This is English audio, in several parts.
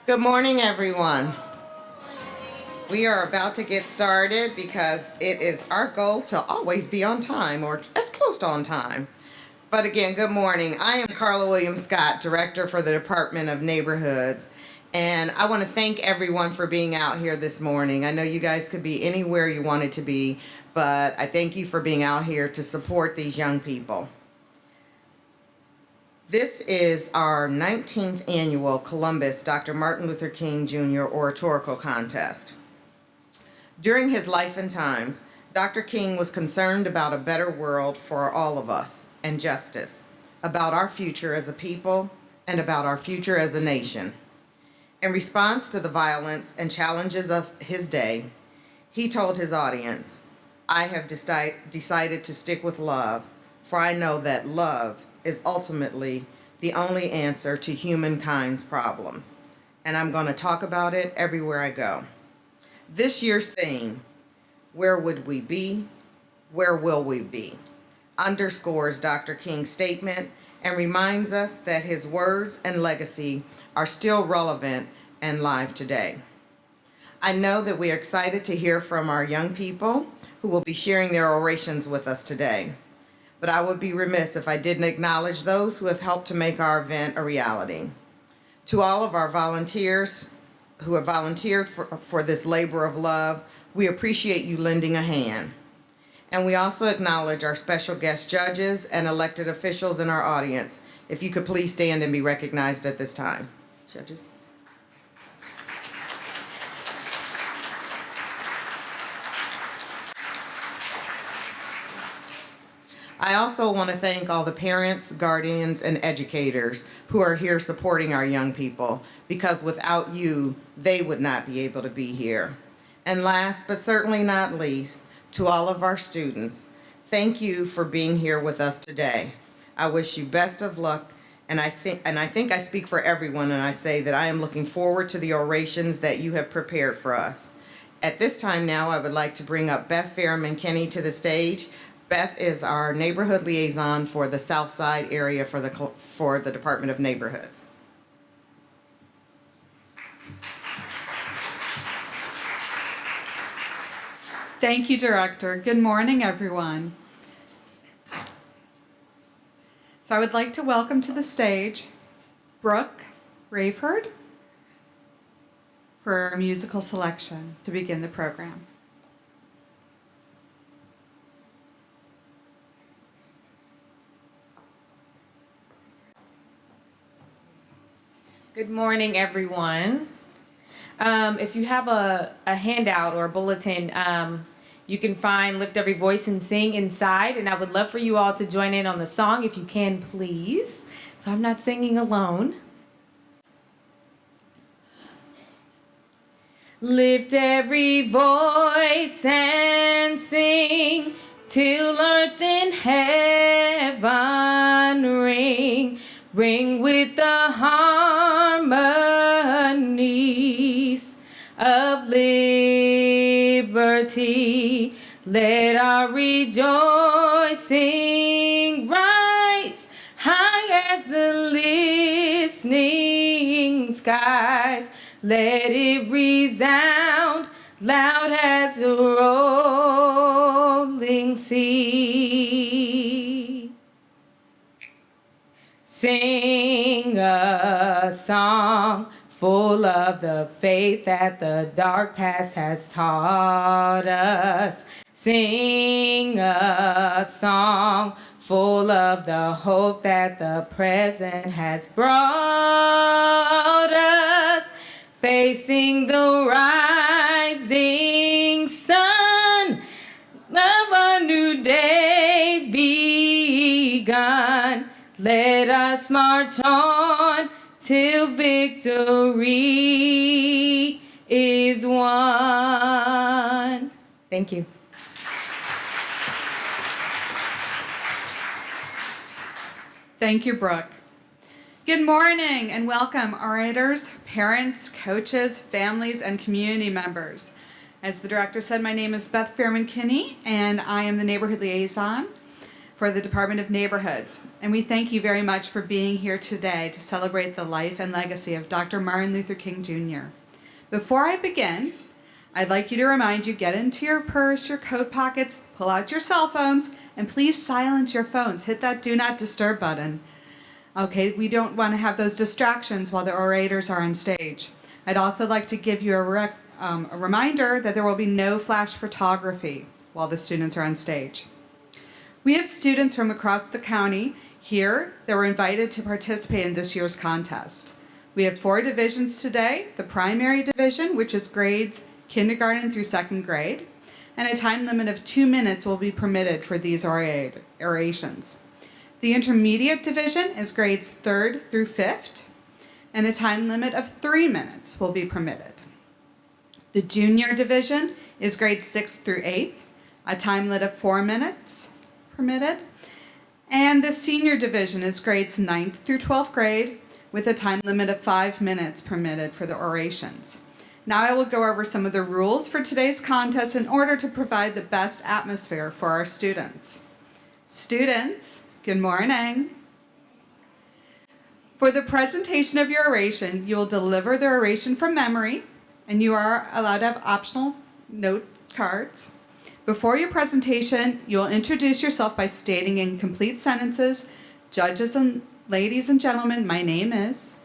Good morning, everyone. We are about to get started because it is our goal to always be on time or as close to on time. But again, good morning. I am Carla Williams Scott, Director for the Department of Neighborhoods. And I want to thank everyone for being out here this morning. I know you guys could be anywhere you wanted to be, but I thank you for being out here to support these young people. This is our 19th annual Columbus Dr. Martin Luther King Jr. Oratorical Contest. During his life and times, Dr. King was concerned about a better world for all of us and justice, about our future as a people, and about our future as a nation. In response to the violence and challenges of his day, he told his audience, "I have decided to stick with love, for I know that love is ultimately the only answer to humankind's problems. And I'm going to talk about it everywhere I go." This year's theme, "Where Would We Be? Where Will We Be?" underscores Dr. King's statement and reminds us that his words and legacy are still relevant and live today. I know that we are excited to hear from our young people who will be sharing their orations with us today. But I would be remiss if I didn't acknowledge those who have helped to make our event a reality. To all of our volunteers who have volunteered for this labor of love, we appreciate you lending a hand. And we also acknowledge our special guest judges and elected officials in our audience. If you could please stand and be recognized at this time. Judges. I also want to thank all the parents, guardians, and educators who are here supporting our young people, because without you, they would not be able to be here. And last but certainly not least, to all of our students, thank you for being here with us today. I wish you best of luck, and I think I speak for everyone when I say that I am looking forward to the orations that you have prepared for us. At this time now, I would like to bring up Beth Fairman-Kinney to the stage. Beth is our neighborhood liaison for the South Side area for the Department of Neighborhoods. Thank you, Director. Good morning, everyone. So I would like to welcome to the stage Brooke Rayford for a musical selection to begin the program. Good morning, everyone. If you have a handout or a bulletin, you can find Lift Every Voice and Sing inside, and I would love for you all to join in on the song if you can, please. So I'm not singing alone. Lift every voice and sing till earth and heaven ring. Ring with the harmonies of liberty. Let our rejoicing rise high as the listening skies. Let it resound loud as the rolling sea. Sing a song full of the faith that the dark past has taught us. Sing a song full of the hope that the present has brought us. Facing the rising sun of a new day begun. Let us march on till victory is won. Thank you. Thank you, Brooke. Good morning and welcome, orators, parents, coaches, families, and community members. As the director said, my name is Beth Fairman-Kinney, and I am the neighborhood liaison. for the Department of Neighborhoods, and we thank you very much for being here today to celebrate the life and legacy of Dr. Martin Luther King Jr. Before I begin, I'd like you to remind you, get into your purse, your coat pockets, pull out your cell phones, and please silence your phones. Hit that do not disturb button. Okay, we don't want to have those distractions while the orators are on stage. I'd also like to give you a reminder that there will be no flash photography while the students are on stage. We have students from across the county here that were invited to participate in this year's contest. We have 4 divisions today: the primary division, which is grades kindergarten through 2nd grade, and a time limit of 2 minutes will be permitted for these orations. The intermediate division is grades 3rd through 5th, and a time limit of 3 minutes will be permitted. The junior division is grades 6th through 8th, a time limit of 4 minutes permitted. And the senior division is grades 9th through 12th grade with a time limit of 5 minutes permitted for the orations. Now I will go over some of the rules for today's contest in order to provide the best atmosphere for our students. Students, good morning. For the presentation of your oration, you will deliver the oration from memory, and you are allowed to have optional note cards. Before your presentation, you will introduce yourself by stating in complete sentences, "Judges and ladies and gentlemen, my name is,"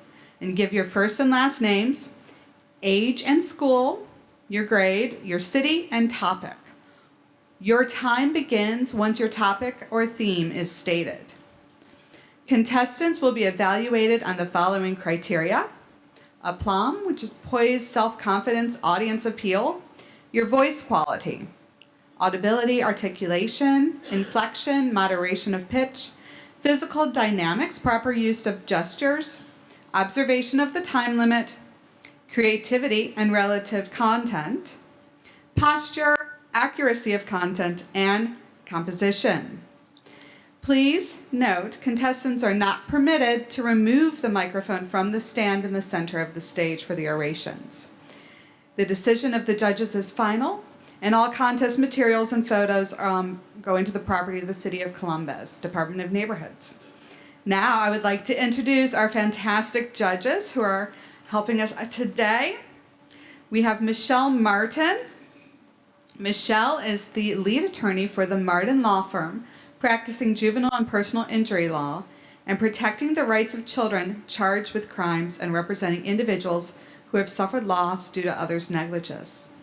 and give your first and last names, age and school, your grade, your city, and topic. Your time begins once your topic or theme is stated. Contestants will be evaluated on the following criteria: aplomb, which is poise, self-confidence, audience appeal, your voice quality, audibility, articulation, inflection, moderation of pitch, physical dynamics, proper use of gestures, observation of the time limit, creativity and relative content, posture, accuracy of content, and composition. Please note, contestants are not permitted to remove the microphone from the stand in the center of the stage for the orations. The decision of the judges is final, and all contest materials and photos go into the property of the City of Columbus, Department of Neighborhoods. Now I would like to introduce our fantastic judges who are helping us today. We have Michelle Martin. Michelle is the lead attorney for the Martin Law Firm, practicing juvenile and personal injury law and protecting the rights of children charged with crimes and representing individuals who have suffered loss due to others' negligence.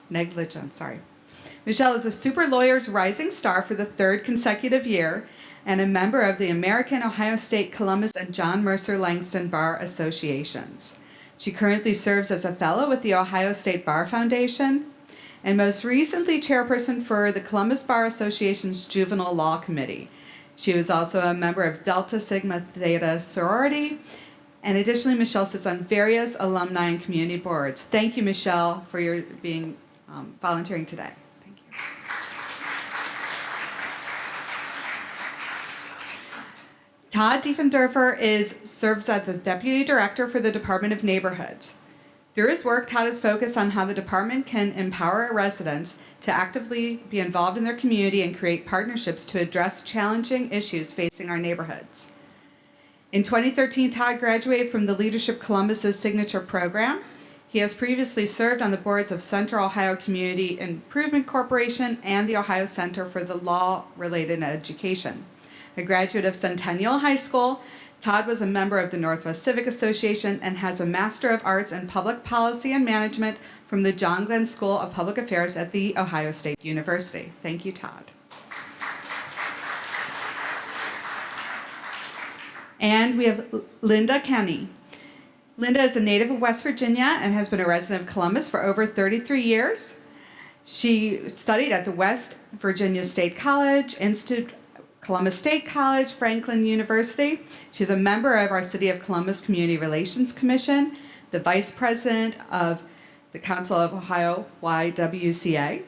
Michelle is a Super Lawyers Rising Star for the 3rd consecutive year and a member of the American, Ohio State, Columbus, and John Mercer Langston Bar Associations. She currently serves as a fellow with the Ohio State Bar Foundation and most recently chairperson for the Columbus Bar Association's Juvenile Law Committee. She was also a member of Delta Sigma Theta sorority, and additionally, Michelle sits on various alumni and community boards. Thank you, Michelle, for your being volunteering today. Thank you. Todd Diefendorfer serves as the Deputy Director for the Department of Neighborhoods. Through his work, Todd is focused on how the department can empower residents to actively be involved in their community and create partnerships to address challenging issues facing our neighborhoods. In 2013, Todd graduated from the Leadership Columbus's signature program. He has previously served on the boards of Central Ohio Community Improvement Corporation and the Ohio Center for the Law-Related Education. A graduate of Centennial High School, Todd was a member of the Northwest Civic Association and has a Master of Arts in Public Policy and Management from the John Glenn School of Public Affairs at The Ohio State University. Thank you, Todd. And we have Linda Kenny. Linda is a native of West Virginia and has been a resident of Columbus for over 33 years. She studied at the West Virginia State College, Columbus State College, Franklin University. She's a member of our City of Columbus Community Relations Commission, the Vice President of the Council of Ohio YWCA,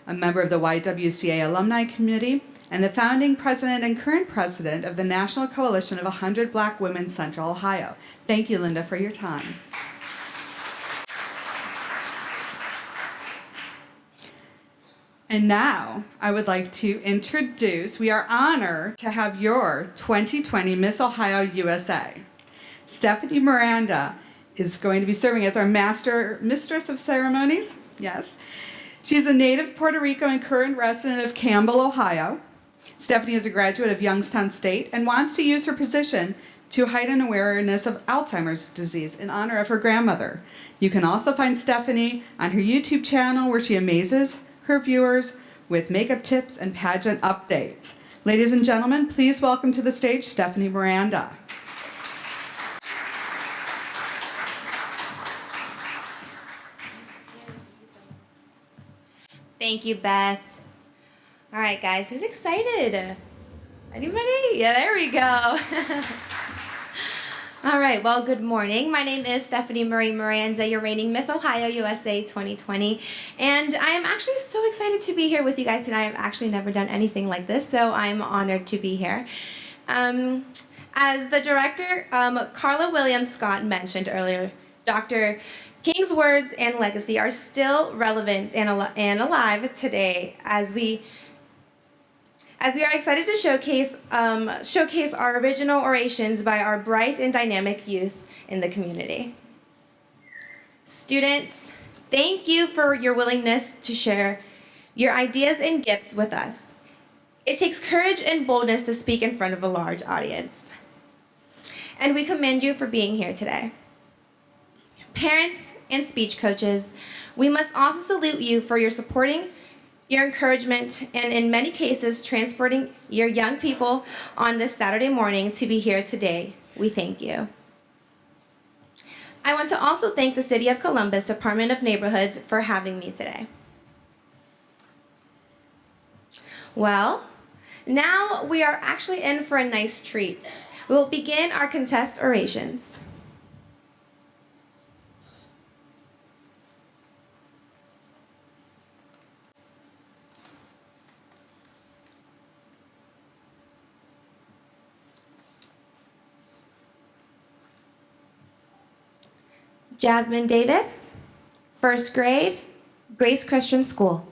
a member of the YWCA Alumni Committee, and the founding president and current president of the National Coalition of 100 Black Women Central Ohio. Thank you, Linda, for your time. And now I would like to introduce, we are honored to have your 2020 Miss Ohio USA. Stephanie Miranda is going to be serving as our mistress of ceremonies. Yes. She's a native Puerto Rico and current resident of Campbell, Ohio. Stephanie is a graduate of Youngstown State and wants to use her position to heighten awareness of Alzheimer's disease in honor of her grandmother. You can also find Stephanie on her YouTube channel where she amazes her viewers with makeup tips and pageant updates. Ladies and gentlemen, please welcome to the stage Stephanie Miranda. Thank you, Beth. All right, guys, who's excited? Anybody? Yeah, there we go. All right, well, good morning. My name is Stephanie Marie Miranda, your reigning Miss Ohio USA 2020. And I am actually so excited to be here with you guys tonight. I've actually never done anything like this, so I'm honored to be here. As the director, Carla Williams Scott mentioned earlier, Dr. King's words and legacy are still relevant and alive today as we are excited to showcase our original orations by our bright and dynamic youth in the community. Students, thank you for your willingness to share your ideas and gifts with us. It takes courage and boldness to speak in front of a large audience. And we commend you for being here today. Parents and speech coaches, we must also salute you for your supporting, your encouragement, and in many cases, transporting your young people on this Saturday morning to be here today. We thank you. I want to also thank the City of Columbus Department of Neighborhoods for having me today. Well, now we are actually in for a nice treat. We will begin our contest orations. Jasmine Davis, first grade, Grace Christian School.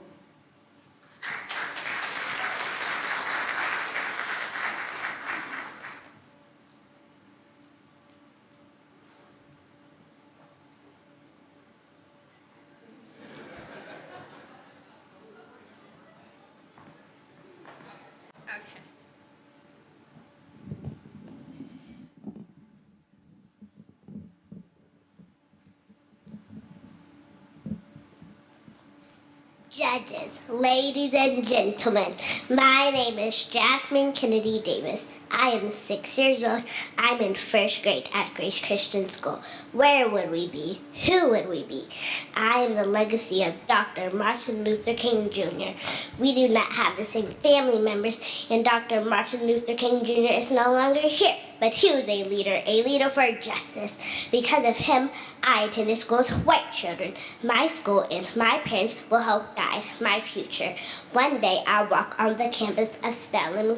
Judges, ladies and gentlemen, my name is Jasmine Kennedy Davis. I am 6 years old. I'm in first grade at Grace Christian School. Where would we be? Who would we be? I am the legacy of Dr. Martin Luther King Jr. We do not have the same family members, and Dr. Martin Luther King Jr. is no longer here. But he was a leader for justice. Because of him, I attended school with white children. My school and my parents will help guide my future. One day, I'll walk on the campus of Spelman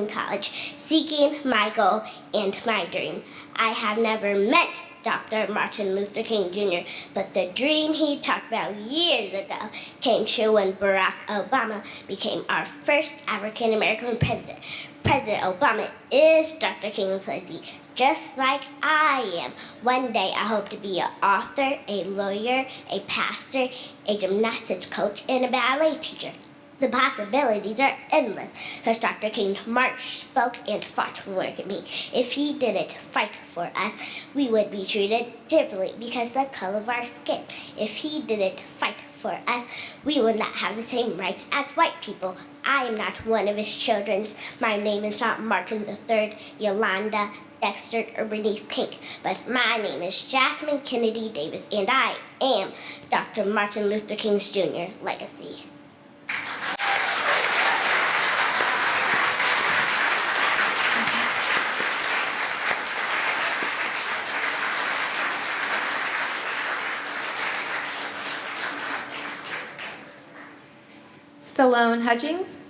College, seeking my goal and my dream. I have never met Dr. Martin Luther King Jr., but the dream he talked about years ago came true when Barack Obama became our first African American president. President Obama is Dr. King's legacy, just like I am. One day I hope to be an author, a lawyer, a pastor, a gymnastics coach, and a ballet teacher. The possibilities are endless, because Dr. King marched, spoke, and fought for me. If he didn't fight for us, we would be treated differently because of the color of our skin. If he didn't fight for us, we would not have the same rights as white people. I am not one of his children. My name is not Martin III, Yolanda, Dexter, or Bernice King, but my name is Jasmine Kennedy Davis, and I am Dr. Martin Luther King Jr. legacy. Salone Hutchings.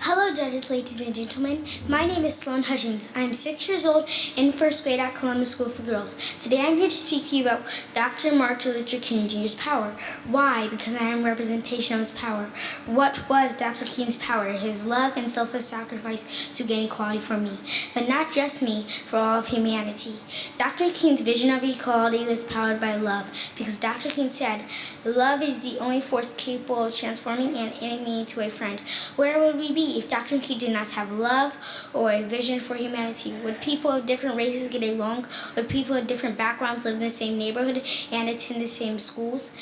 Hello, judges, ladies and gentlemen. My name is Sloan Hutchins. I am 6 years old in first grade at Columbus School for Girls. Today I'm here to speak to you about Dr. Martin Luther King Jr.'s power. Why? Because I am a representation of his power. What was Dr. King's power? His love and selfless sacrifice to gain equality for me. But not just me, for all of humanity. Dr. King's vision of equality was powered by love, because Dr. King said, "Love is the only force capable of transforming an enemy into a friend." Where would we be if Dr. King did not have love or a vision for humanity? Would people of different races get along? Would people of different backgrounds live in the same neighborhood and attend the same schools?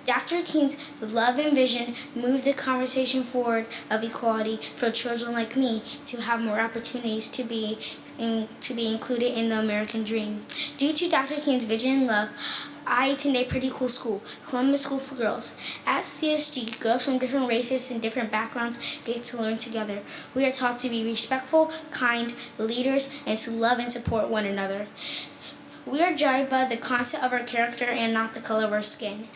Dr. King's love and vision moved the conversation forward of equality for children like me to have more opportunities to be included in the American dream. Due to Dr. King's vision and love, I attend a pretty cool school, Columbus School for Girls. At CSG, girls from different races and different backgrounds get to learn together. We are taught to be respectful, kind, leaders, and to love and support one another. We are judged by the content of our character and not the color of our skin.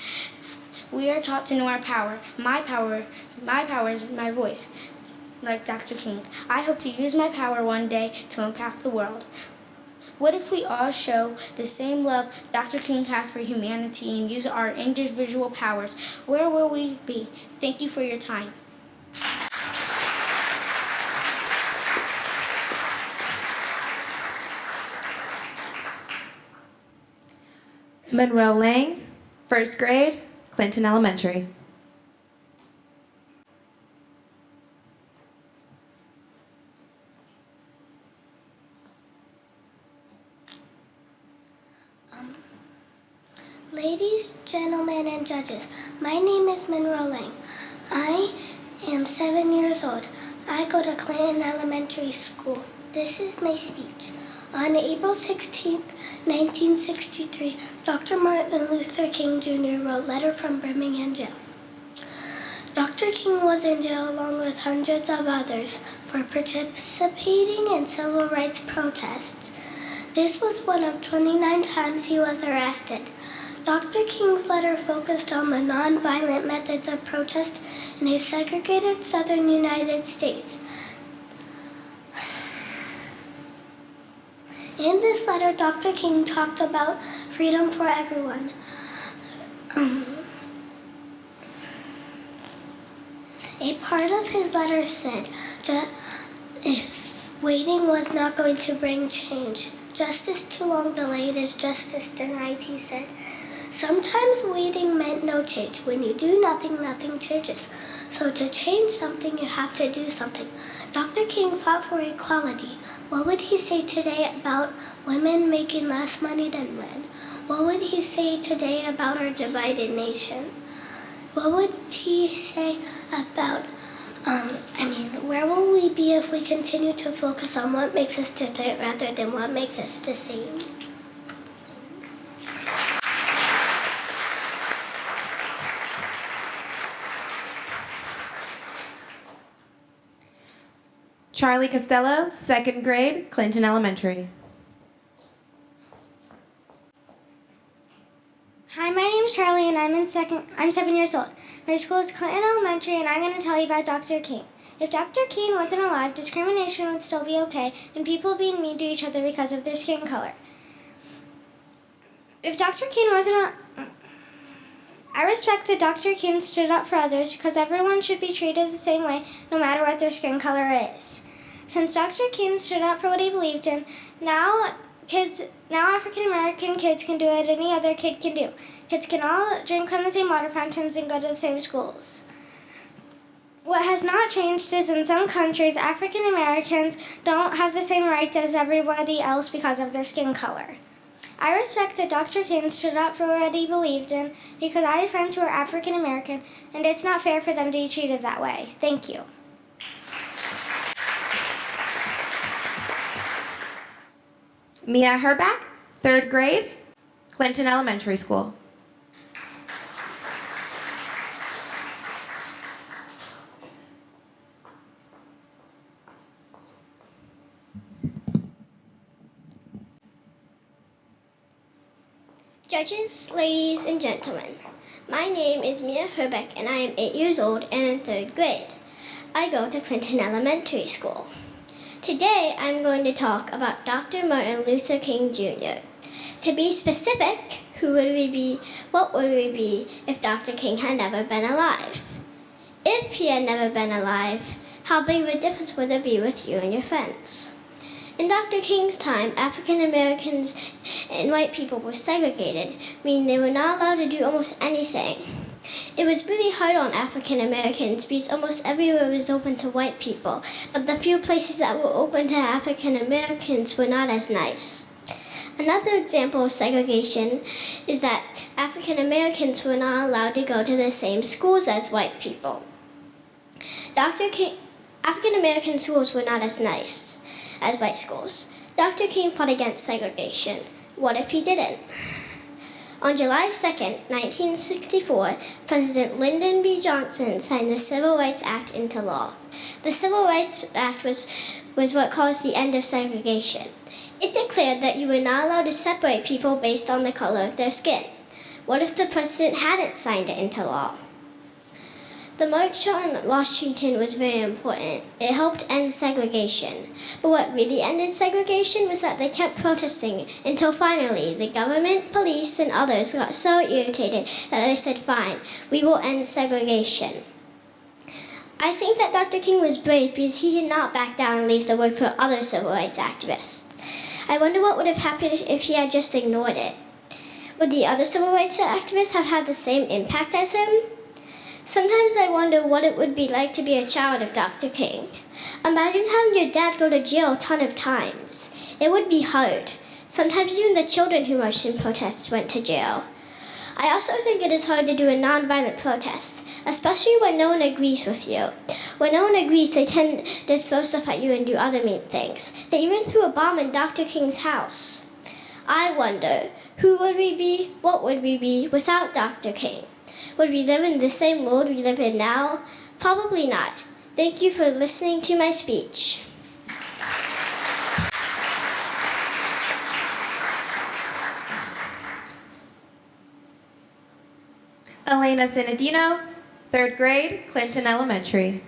We are taught to know our power. My power is my voice, like Dr. King. I hope to use my power one day to impact the world. What if we all show the same love Dr. King had for humanity and use our individual powers? Where will we be? Thank you for your time. Monroe Lang, first grade, Clinton Elementary. Ladies, gentlemen, and judges, my name is Monroe Lang. I am 7 years old. I go to Clinton Elementary School. This is my speech. On April 16, 1963, Dr. Martin Luther King Jr. wrote Letter from Birmingham Jail. Dr. King was in jail along with hundreds of others for participating in civil rights protests. This was one of 29 times he was arrested. Dr. King's letter focused on the nonviolent methods of protest in a segregated southern United States. In this letter, Dr. King talked about freedom for everyone. A part of his letter said that if waiting was not going to bring change, justice too long delayed is justice denied, he said. Sometimes waiting meant no change. When you do nothing, nothing changes. So to change something, you have to do something. Dr. King fought for equality. What would he say today about women making less money than men? What would he say today about our divided nation? What would he say about, where will we be if we continue to focus on what makes us different rather than what makes us the same? Charlie Costello, second grade, Clinton Elementary. Hi, my name is Charlie, and I'm 7 years old. My school is Clinton Elementary, and I'm going to tell you about Dr. King. If Dr. King wasn't alive, discrimination would still be okay, and people being mean to each other because of their skin color. If Dr. King wasn't I respect that Dr. King stood up for others because everyone should be treated the same way no matter what their skin color is. Since Dr. King stood up for what he believed in, now African American kids can do what any other kid can do. Kids can all drink from the same water fountains and go to the same schools. What has not changed is in some countries, African Americans don't have the same rights as everybody else because of their skin color. I respect that Dr. King stood up for what he believed in because I have friends who are African American, and it's not fair for them to be treated that way. Thank you. Mia Herback, third grade, Clinton Elementary School. Judges, ladies, and gentlemen, my name is Mia Herbeck, and I am 8 years old and in 3rd grade. I go to Clinton Elementary School. Today, I'm going to talk about Dr. Martin Luther King Jr. To be specific, who would we be, what would we be if Dr. King had never been alive? If he had never been alive, how big of a difference would there be with you and your friends? In Dr. King's time, African Americans and white people were segregated, meaning they were not allowed to do almost anything. It was really hard on African Americans because almost everywhere was open to white people, but the few places that were open to African Americans were not as nice. Another example of segregation is that African Americans were not allowed to go to the same schools as white people. African American schools were not as nice as white schools. Dr. King fought against segregation. What if he didn't? On July 2nd, 1964, President Lyndon B. Johnson signed the Civil Rights Act into law. The Civil Rights Act was what caused the end of segregation. It declared that you were not allowed to separate people based on the color of their skin. What if the president hadn't signed it into law? The March on Washington was very important. It helped end segregation. But what really ended segregation was that they kept protesting until finally the government, police, and others got so irritated that they said, fine, we will end segregation. I think that Dr. King was brave because he did not back down and leave the work for other civil rights activists. I wonder what would have happened if he had just ignored it. Would the other civil rights activists have had the same impact as him? Sometimes I wonder what it would be like to be a child of Dr. King. Imagine having your dad go to jail a ton of times. It would be hard. Sometimes even the children who marched in protests went to jail. I also think it is hard to do a nonviolent protest, especially when no one agrees with you. When no one agrees, they tend to throw stuff at you and do other mean things. They even threw a bomb in Dr. King's house. I wonder, who would we be, what would we be without Dr. King? Would we live in the same world we live in now? Probably not. Thank you for listening to my speech. Elena Sinadino, 3rd grade, Clinton Elementary.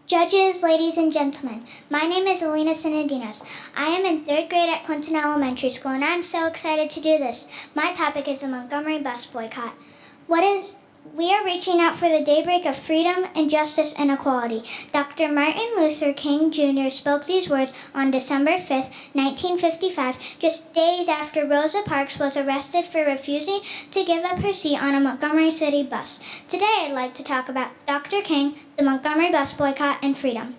Judges, ladies and gentlemen, my name is Elena Sinadinos. I am in 3rd grade at Clinton Elementary School, and I'm so excited to do this. My topic is the Montgomery bus boycott. We are reaching out for the daybreak of freedom and justice and equality. Dr. Martin Luther King Jr. spoke these words on December 5th, 1955, just days after Rosa Parks was arrested for refusing to give up her seat on a Montgomery City bus. Today I'd like to talk about Dr. King, the Montgomery bus boycott, and freedom.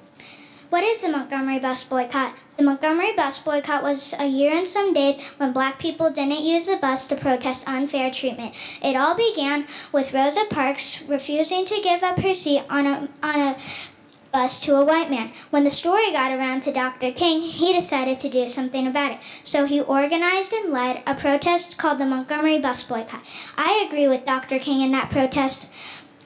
What is the Montgomery bus boycott? The Montgomery bus boycott was a year and some days when black people didn't use the bus to protest unfair treatment. It all began with Rosa Parks refusing to give up her seat on a bus to a white man. When the story got around to Dr. King, he decided to do something about it. So he organized and led a protest called the Montgomery bus boycott. I agree with Dr. King in that protest.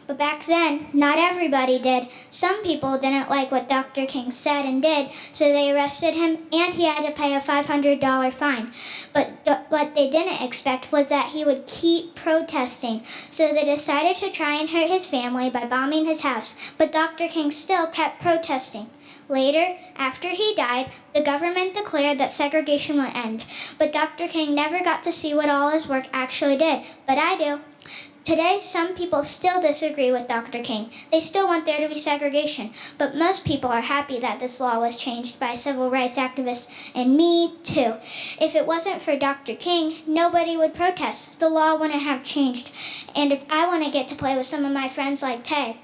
But back then, not everybody did. Some people didn't like what Dr. King said and did, so they arrested him and he had to pay a $500 fine. But what they didn't expect was that he would keep protesting, so they decided to try and hurt his family by bombing his house. But Dr. King still kept protesting. Later, after he died, the government declared that segregation would end. But Dr. King never got to see what all his work actually did. But I do. Today, some people still disagree with Dr. King. They still want there to be segregation, but most people are happy that this law was changed by civil rights activists, and me too. If it wasn't for Dr. King, nobody would protest. The law wouldn't have changed, and if I want to get to play with some of my friends like Tay.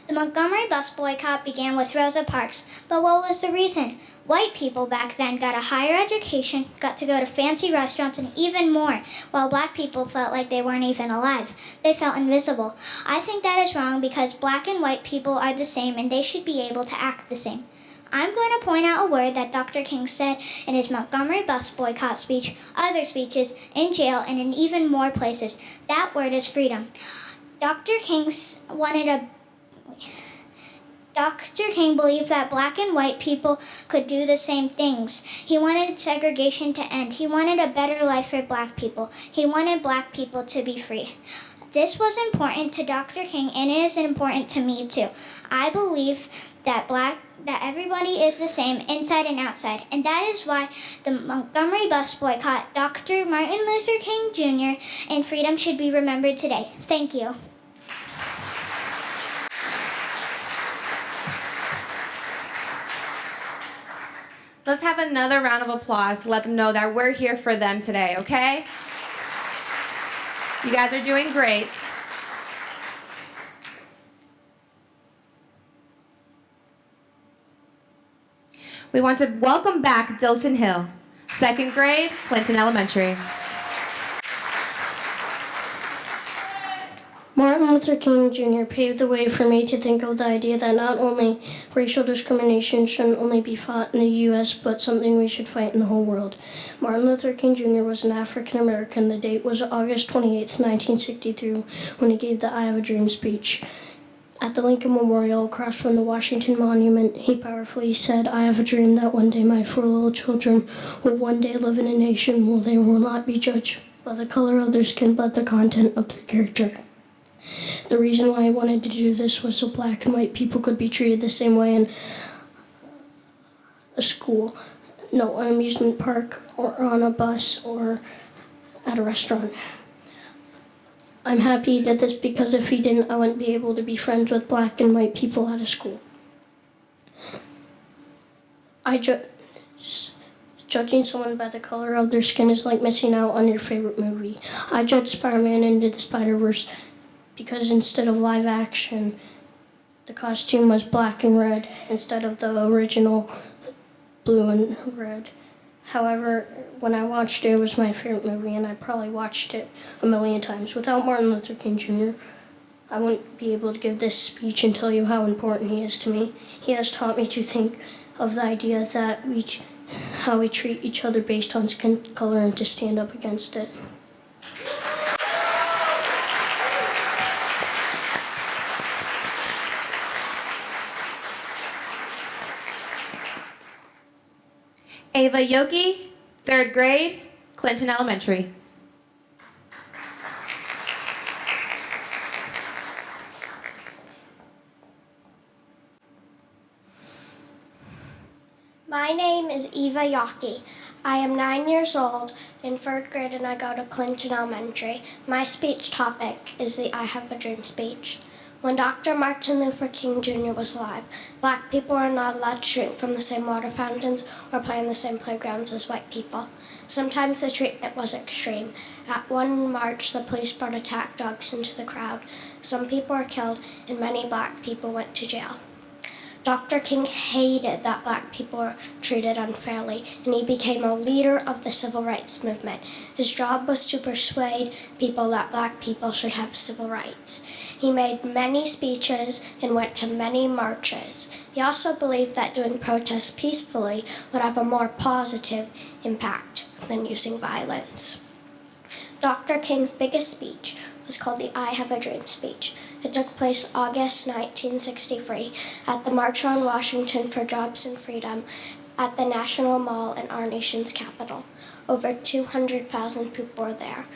The Montgomery bus boycott began with Rosa Parks, but what was the reason? White people back then got a higher education, got to go to fancy restaurants, and even more, while black people felt like they weren't even alive. They felt invisible. I think that is wrong because black and white people are the same and they should be able to act the same. I'm going to point out a word that Dr. King said in his Montgomery bus boycott speech, other speeches, in jail, and in even more places. That word is freedom. Dr. King wanted a Dr. King believed that black and white people could do the same things. He wanted segregation to end. He wanted a better life for black people. He wanted black people to be free. This was important to Dr. King, and it is important to me too. I believe that everybody is the same inside and outside, and that is why the Montgomery bus boycott, Dr. Martin Luther King Jr., and freedom should be remembered today. Thank you. Let's have another round of applause to let them know that we're here for them today, okay? You guys are doing great. We want to welcome back Dilton Hill, 2nd grade, Clinton Elementary. Martin Luther King Jr. paved the way for me to think of the idea that not only racial discrimination shouldn't only be fought in the U.S., but something we should fight in the whole world. Martin Luther King Jr. was an African American. The date was August 28, 1963, when he gave the I Have a Dream speech. At the Lincoln Memorial, across from the Washington Monument, he powerfully said, "I have a dream that one day my 4 little children will one day live in a nation where they will not be judged by the color of their skin, but the content of their character." The reason why I wanted to do this was so black and white people could be treated the same way in a school, an amusement park, or on a bus, or at a restaurant. I'm happy he did this because if he didn't, I wouldn't be able to be friends with black and white people at a school. Judging someone by the color of their skin is like missing out on your favorite movie. I judged Spider-Man Into the Spider-Verse because instead of live action, the costume was black and red instead of the original blue and red. However, when I watched it, it was my favorite movie, and I probably watched it a million times. Without Martin Luther King Jr., I wouldn't be able to give this speech and tell you how important he is to me. He has taught me to think of the idea that how we treat each other based on skin color and to stand up against it. Ava Yoki, 3rd grade, Clinton Elementary. My name is Eva Yockey. I am 9 years old, in 3rd grade, and I go to Clinton Elementary. My speech topic is the I Have a Dream speech. When Dr. Martin Luther King Jr. was alive, black people were not allowed to drink from the same water fountains or play in the same playgrounds as white people. Sometimes the treatment was extreme. At one march, the police brought attack dogs into the crowd. Some people were killed, and many black people went to jail. Dr. King hated that black people were treated unfairly, and he became a leader of the civil rights movement. His job was to persuade people that black people should have civil rights. He made many speeches and went to many marches. He also believed that doing protests peacefully would have a more positive impact than using violence. Dr. King's biggest speech was called the I Have a Dream speech. It took place August 1963 at the March on Washington for Jobs and Freedom at the National Mall in our nation's capital. Over 200,000 people were there.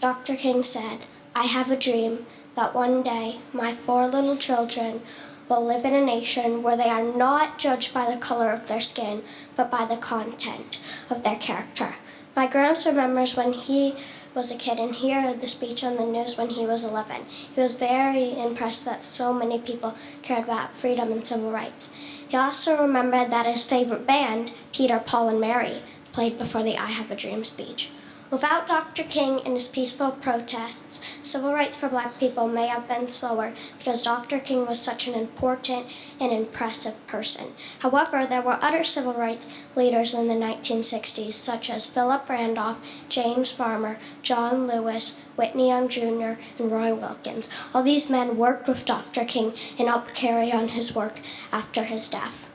Dr. King said, "I have a dream that one day my 4 little children will live in a nation where they are not judged by the color of their skin, but by the content of their character." My grandson remembers when he was a kid and he heard the speech on the news when he was 11. He was very impressed that so many people cared about freedom and civil rights. He also remembered that his favorite band, Peter, Paul, and Mary, played before the I Have a Dream speech. Without Dr. King and his peaceful protests, civil rights for black people may have been slower because Dr. King was such an important and impressive person. However, there were other civil rights leaders in the 1960s, such as Philip Randolph, James Farmer, John Lewis, Whitney Young Jr., and Roy Wilkins. All these men worked with Dr. King and helped carry on his work after his death.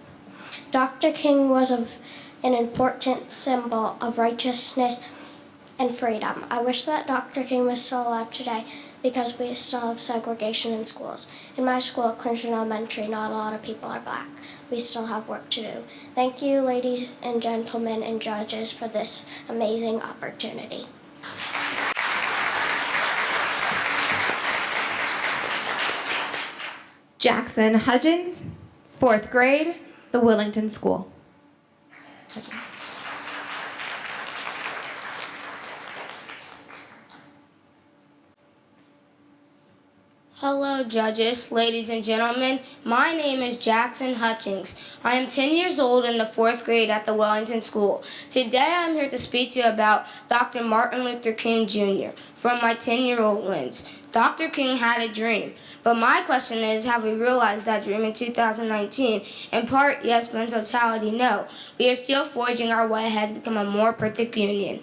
Dr. King was an important symbol of righteousness and freedom. I wish that Dr. King was still alive today because we still have segregation in schools. In my school at Clinton Elementary, not a lot of people are black. We still have work to do. Thank you, ladies and gentlemen and judges, for this amazing opportunity. Jackson Hudgens, 4th grade, the Willington School. Hudgens. Hello, judges, ladies and gentlemen. My name is Jackson Hutchings. I am 10 years old in the 4th grade at the Wellington School. Today I am here to speak to you about Dr. Martin Luther King Jr. from my 10-year-old lens. Dr. King had a dream, but my question is, have we realized that dream in 2019? In part, yes, but in totality, no. We are still forging our way ahead to become a more perfect union.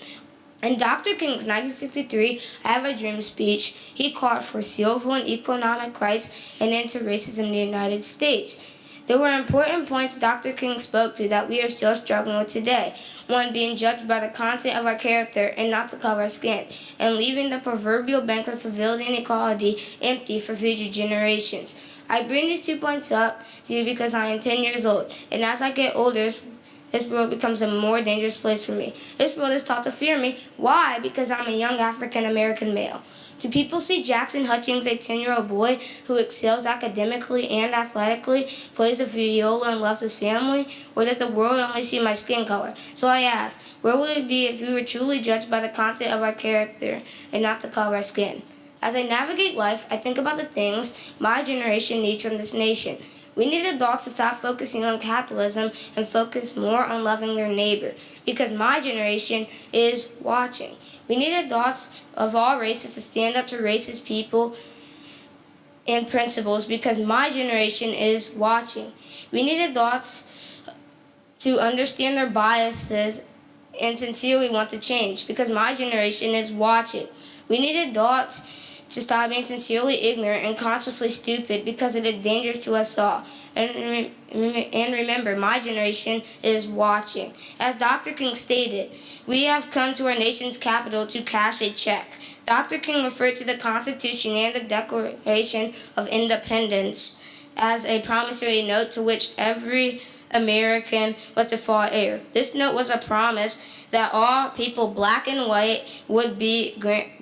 In Dr. King's 1963 I Have a Dream speech, he called for civil and economic rights and anti-racism in the United States. There were important points Dr. King spoke to that we are still struggling with today. One, being judged by the content of our character and not the color of our skin, and leaving the proverbial bank of civility and equality empty for future generations. I bring these 2 points up to you because I am 10 years old, and as I get older, this world becomes a more dangerous place for me. This world is taught to fear me. Why? Because I'm a young African-American male. Do people see Jackson Hutchings, a 10-year-old boy who excels academically and athletically, plays the viola and loves his family? Or does the world only see my skin color? So I ask, where would it be if we were truly judged by the content of our character and not the color of our skin? As I navigate life, I think about the things my generation needs from this nation. We need adults to stop focusing on capitalism and focus more on loving their neighbor, because my generation is watching. We need adults of all races to stand up to racist people and principles, because my generation is watching. We need adults to understand their biases and sincerely want to change, because my generation is watching. We need adults to stop being sincerely ignorant and consciously stupid, because it is dangerous to us all. And remember, my generation is watching. As Dr. King stated, we have come to our nation's capital to cash a check. Dr. King referred to the Constitution and the Declaration of Independence as a promissory note to which every American was to fall heir. This note was a promise that all people, black and white, would be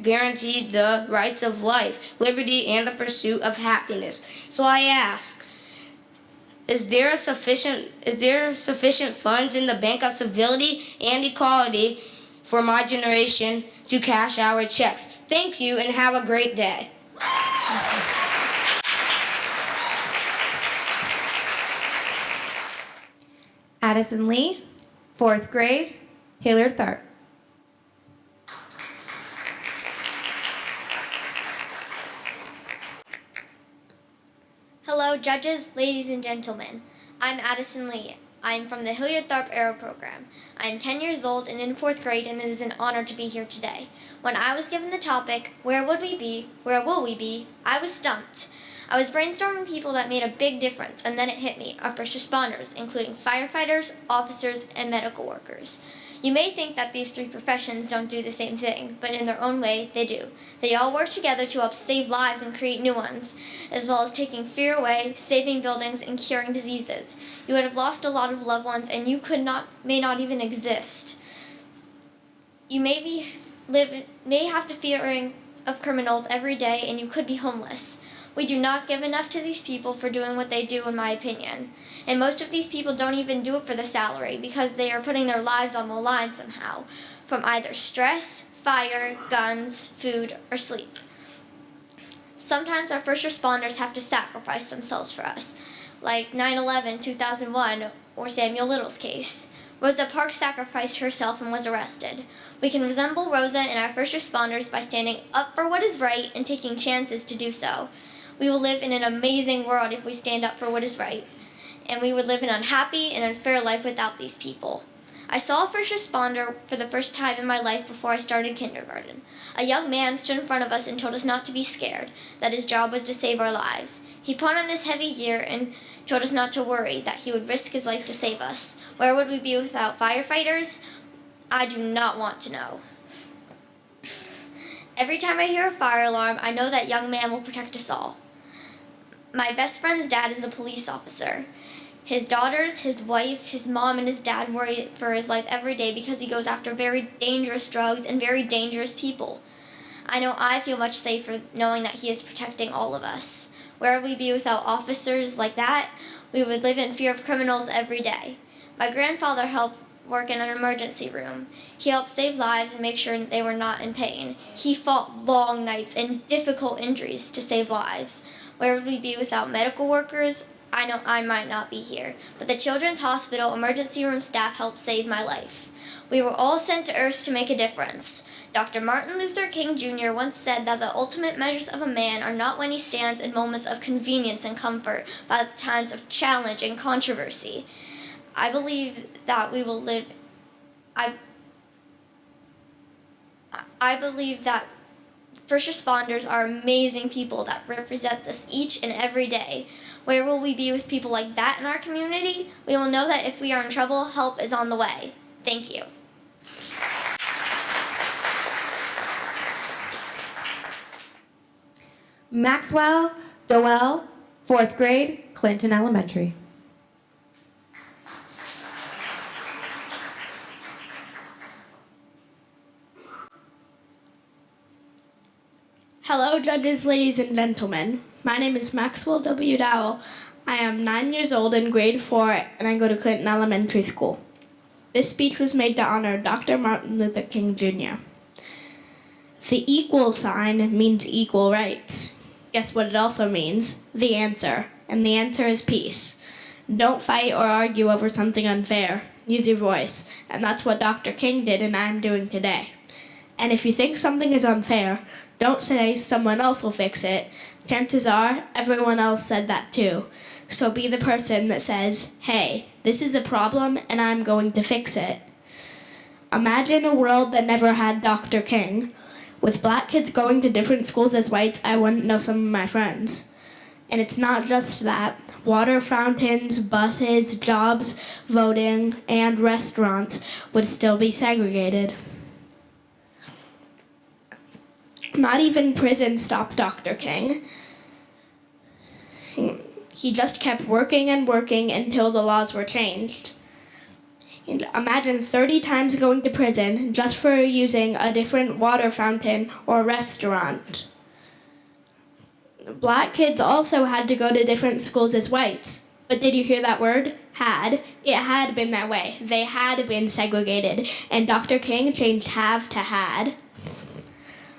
guaranteed the rights of life, liberty, and the pursuit of happiness. So I ask, is there sufficient funds in the bank of civility and equality for my generation to cash our checks? Thank you and have a great day. Addison Lee, 4th grade, Hilliard Tharp. Hello, judges, ladies and gentlemen. I'm Addison Lee. I'm from the Hilliard Tharp Aero Program. I'm 10 years old and in 4th grade, and it is an honor to be here today. When I was given the topic, where would we be, where will we be, I was stumped. I was brainstorming people that made a big difference, and then it hit me, our first responders, including firefighters, officers, and medical workers. You may think that these 3 professions don't do the same thing, but in their own way, they do. They all work together to help save lives and create new ones, as well as taking fear away, saving buildings, and curing diseases. You would have lost a lot of loved ones, and you may not even exist. You may have to fearing of criminals every day, and you could be homeless. We do not give enough to these people for doing what they do, in my opinion. And most of these people don't even do it for the salary, because they are putting their lives on the line somehow, from either stress, fire, guns, food, or sleep. Sometimes our first responders have to sacrifice themselves for us, like 9/11, 2001, or Samuel Little's case. Rosa Parks sacrificed herself and was arrested. We can resemble Rosa and our first responders by standing up for what is right and taking chances to do so. We will live in an amazing world if we stand up for what is right, and we would live an unhappy and unfair life without these people. I saw a first responder for the first time in my life before I started kindergarten. A young man stood in front of us and told us not to be scared, that his job was to save our lives. He put on his heavy gear and told us not to worry, that he would risk his life to save us. Where would we be without firefighters? I do not want to know. Every time I hear a fire alarm, I know that young man will protect us all. My best friend's dad is a police officer. His daughters, his wife, his mom, and his dad worry for his life every day because he goes after very dangerous drugs and very dangerous people. I know I feel much safer knowing that he is protecting all of us. Where would we be without officers like that? We would live in fear of criminals every day. My grandfather helped work in an emergency room. He helped save lives and make sure they were not in pain. He fought long nights and difficult injuries to save lives. Where would we be without medical workers? I know I might not be here, but the Children's Hospital emergency room staff helped save my life. We were all sent to Earth to make a difference. Dr. Martin Luther King Jr. once said that the ultimate measures of a man are not when he stands in moments of convenience and comfort, but at times of challenge and controversy. I believe that we will live. I believe that first responders are amazing people that represent us each and every day. Where will we be with people like that in our community? We will know that if we are in trouble, help is on the way. Thank you. Maxwell Doel, 4th grade, Clinton Elementary. Hello, judges, ladies, and gentlemen. My name is Maxwell W. Dowell. I am 9 years old in grade 4, and I go to Clinton Elementary School. This speech was made to honor Dr. Martin Luther King Jr. The equal sign means equal rights. Guess what it also means? The answer. And the answer is peace. Don't fight or argue over something unfair. Use your voice. And that's what Dr. King did and I'm doing today. And if you think something is unfair, don't say someone else will fix it. Chances are everyone else said that too. So be the person that says, hey, this is a problem and I'm going to fix it. Imagine a world that never had Dr. King. With black kids going to different schools as whites, I wouldn't know some of my friends. And it's not just that. Water fountains, buses, jobs, voting, and restaurants would still be segregated. Not even prison stopped Dr. King. He just kept working and working until the laws were changed. And imagine 30 times going to prison just for using a different water fountain or restaurant. Black kids also had to go to different schools as whites. But did you hear that word? Had. It had been that way. They had been segregated. And Dr. King changed have to had.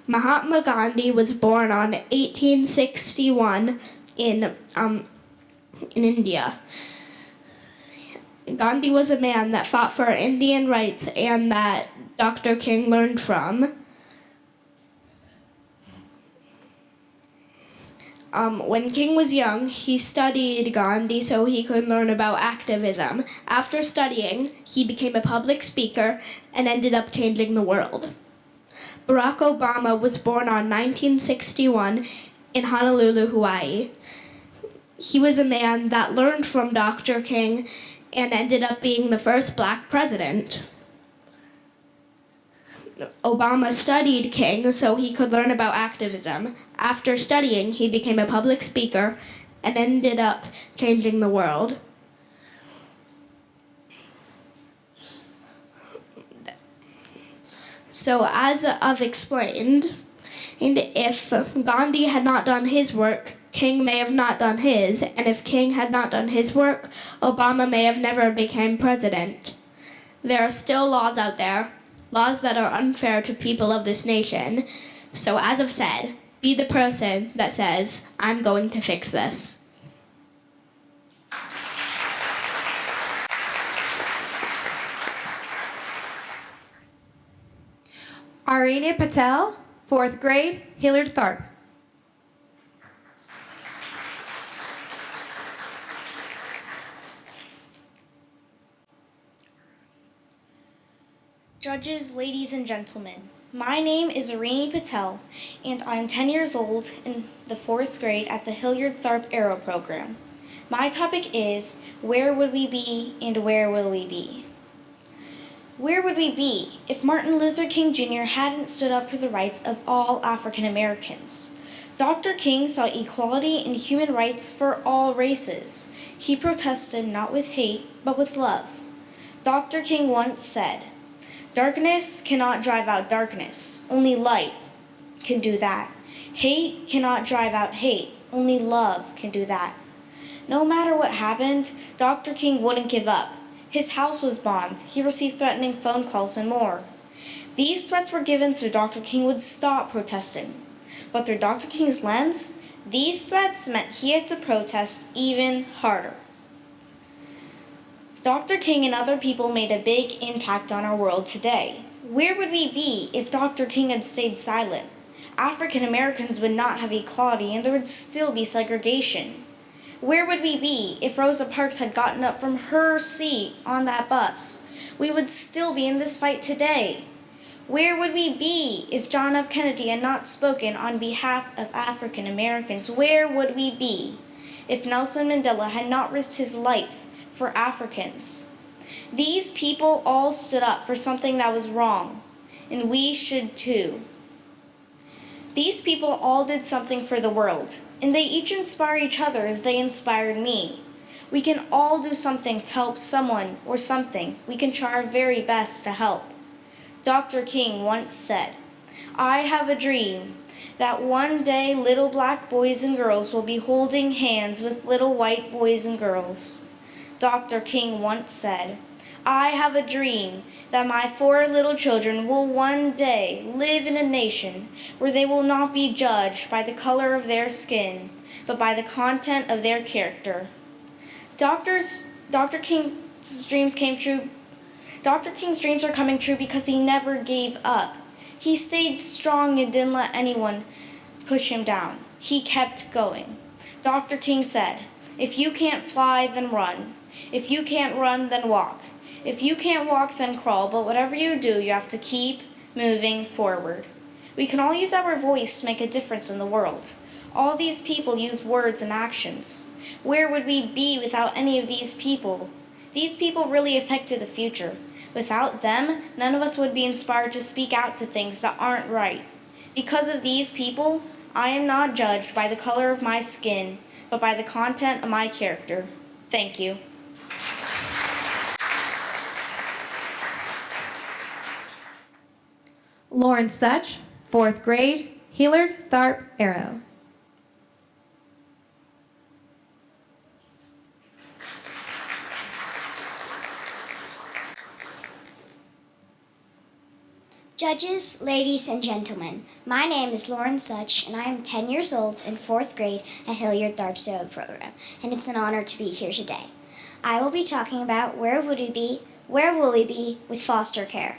Mahatma Gandhi was born on 1861 in India. Gandhi was a man that fought for Indian rights and that Dr. King learned from. When King was young, he studied Gandhi so he could learn about activism. After studying, he became a public speaker and ended up changing the world. Barack Obama was born on 1961 in Honolulu, Hawaii. He was a man that learned from Dr. King and ended up being the first black president. Obama studied King so he could learn about activism. After studying, he became a public speaker and ended up changing the world. So as I've explained, and if Gandhi had not done his work, King may have not done his, and if King had not done his work, Obama may have never become president. There are still laws out there, laws that are unfair to people of this nation. So as I've said, be the person that says, I'm going to fix this. Arina Patel, 4th grade, Hilliard Tharp. Judges, ladies, and gentlemen, my name is Arini Patel, and I'm 10 years old in the 4th grade at the Hilliard Tharp Aero program. My topic is, where would we be and where will we be? Where would we be if Martin Luther King Jr. hadn't stood up for the rights of all African Americans? Dr. King saw equality and human rights for all races. He protested not with hate, but with love. Dr. King once said, "Darkness cannot drive out darkness. Only light can do that. Hate cannot drive out hate. Only love can do that." No matter what happened, Dr. King wouldn't give up. His house was bombed. He received threatening phone calls and more. These threats were given so Dr. King would stop protesting. But through Dr. King's lens, these threats meant he had to protest even harder. Dr. King and other people made a big impact on our world today. Where would we be if Dr. King had stayed silent? African Americans would not have equality and there would still be segregation. Where would we be if Rosa Parks had gotten up from her seat on that bus? We would still be in this fight today. Where would we be if John F. Kennedy had not spoken on behalf of African Americans? Where would we be if Nelson Mandela had not risked his life for Africans? These people all stood up for something that was wrong, and we should too. These people all did something for the world, and they each inspire each other as they inspired me. We can all do something to help someone or something. We can try our very best to help. Dr. King once said, "I have a dream that one day little black boys and girls will be holding hands with little white boys and girls." Dr. King once said, "I have a dream that my 4 little children will one day live in a nation where they will not be judged by the color of their skin, but by the content of their character." Dr. King's dreams came true. Dr. King's dreams are coming true because he never gave up. He stayed strong and didn't let anyone push him down. He kept going. Dr. King said, "If you can't fly, then run. If you can't run, then walk. If you can't walk, then crawl. But whatever you do, you have to keep moving forward." We can all use our voice to make a difference in the world. All these people use words and actions. Where would we be without any of these people? These people really affected the future. Without them, none of us would be inspired to speak out to things that aren't right. Because of these people, I am not judged by the color of my skin, but by the content of my character. Thank you. Lauren Such, 4th grade, Hilliard Tharp Arrow. Judges, ladies, and gentlemen, my name is Lauren Such, and I am 10 years old in 4th grade at Hilliard Tharp's Arrow program, and it's an honor to be here today. I will be talking about where will we be with foster care.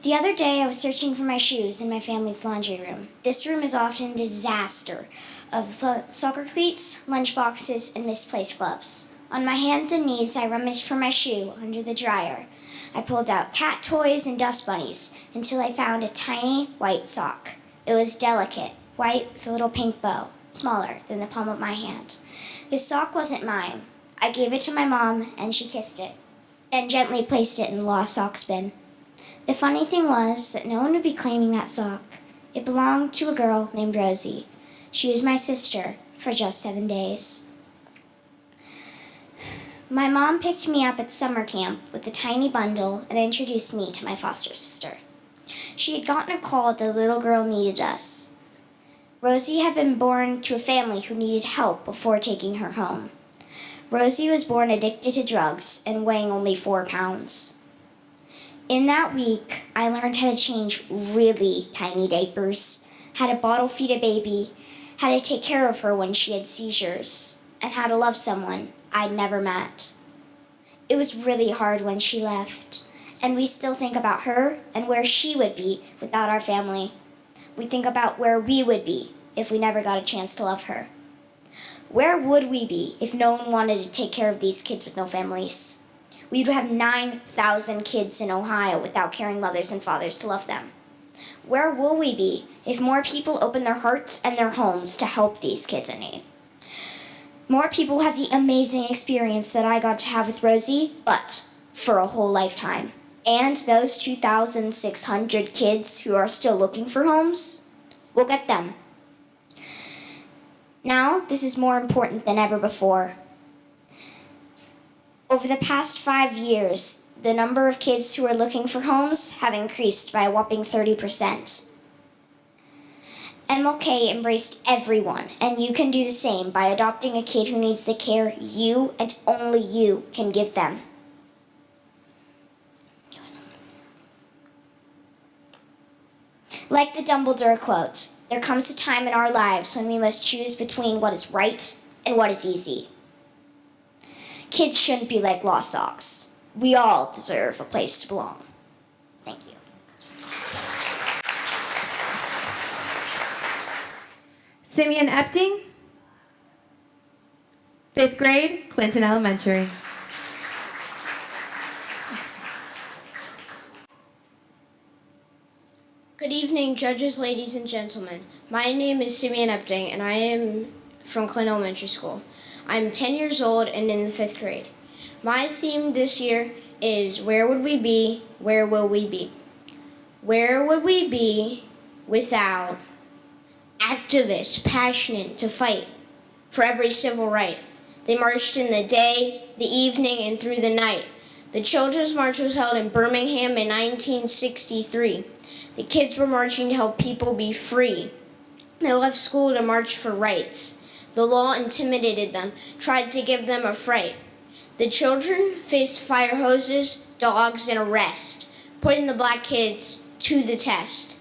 The other day, I was searching for my shoes in my family's laundry room. This room is often a disaster of soccer cleats, lunch boxes, and misplaced gloves. On my hands and knees, I rummaged for my shoe under the dryer. I pulled out cat toys and dust bunnies until I found a tiny white sock. It was delicate, white with a little pink bow, smaller than the palm of my hand. This sock wasn't mine. I gave it to my mom, and she kissed it, then gently placed it in the lost socks bin. The funny thing was that no one would be claiming that sock. It belonged to a girl named Rosie. She was my sister for just 7 days. My mom picked me up at summer camp with a tiny bundle and introduced me to my foster sister. She had gotten a call that the little girl needed us. Rosie had been born to a family who needed help before taking her home. Rosie was born addicted to drugs and weighing only 4 pounds. In that week, I learned how to change really tiny diapers, how to bottle feed a baby, how to take care of her when she had seizures, and how to love someone I'd never met. It was really hard when she left, and we still think about her and where she would be without our family. We think about where we would be if we never got a chance to love her. Where would we be if no one wanted to take care of these kids with no families? We would have 9,000 kids in Ohio without caring mothers and fathers to love them. Where will we be if more people open their hearts and their homes to help these kids in need? More people have the amazing experience that I got to have with Rosie, but for a whole lifetime. And those 2,600 kids who are still looking for homes, we'll get them. Now, this is more important than ever before. Over the past 5 years, the number of kids who are looking for homes have increased by a whopping 30%. MLK embraced everyone, and you can do the same by adopting a kid who needs the care you and only you can give them. Like the Dumbledore quote, there comes a time in our lives when we must choose between what is right and what is easy. Kids shouldn't be like lost socks. We all deserve a place to belong. Thank you. Simeon Epting, 5th grade, Clinton Elementary. Good evening, judges, ladies, and gentlemen. My name is Simeon Epting, and I am from Clinton Elementary School. I'm 10 years old and in the 5th grade. My theme this year is where would we be, where will we be? Where would we be without activists passionate to fight for every civil right? They marched in the day, the evening, and through the night. The Children's March was held in Birmingham in 1963. The kids were marching to help people be free. They left school to march for rights. The law intimidated them, tried to give them a fright. The children faced fire hoses, dogs, and arrest, putting the black kids to the test.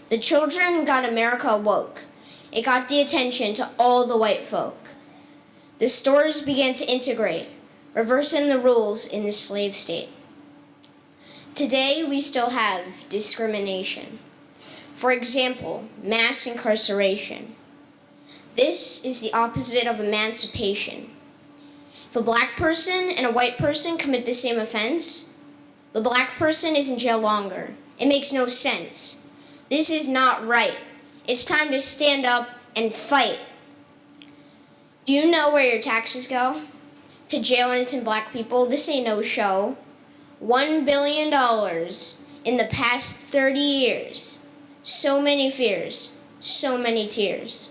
The children got America awoke. It got the attention to all the white folk. The stores began to integrate, reversing the rules in the slave state. Today, we still have discrimination. For example, mass incarceration. This is the opposite of emancipation. If a black person and a white person commit the same offense, the black person is in jail longer. It makes no sense. This is not right. It's time to stand up and fight. Do you know where your taxes go? To jail innocent black people? This ain't no show. $1 billion in the past 30 years. So many fears, so many tears.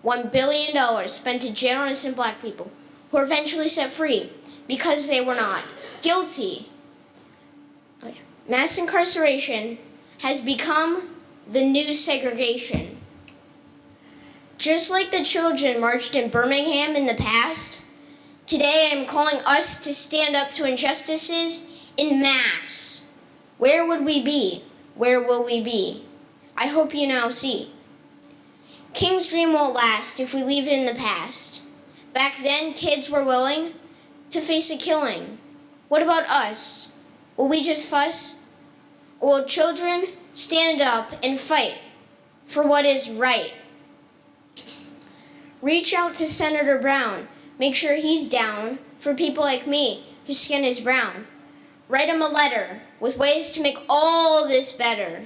$1 billion spent to jail innocent black people who were eventually set free because they were not guilty. Mass incarceration has become the new segregation. Just like the children marched in Birmingham in the past, today I am calling us to stand up to injustices in mass. Where would we be? Where will we be? I hope you now see. King's dream won't last if we leave it in the past. Back then, kids were willing to face a killing. What about us? Will we just fuss? Or will children stand up and fight for what is right? Reach out to Senator Brown. Make sure he's down for people like me whose skin is brown. Write him a letter with ways to make all this better.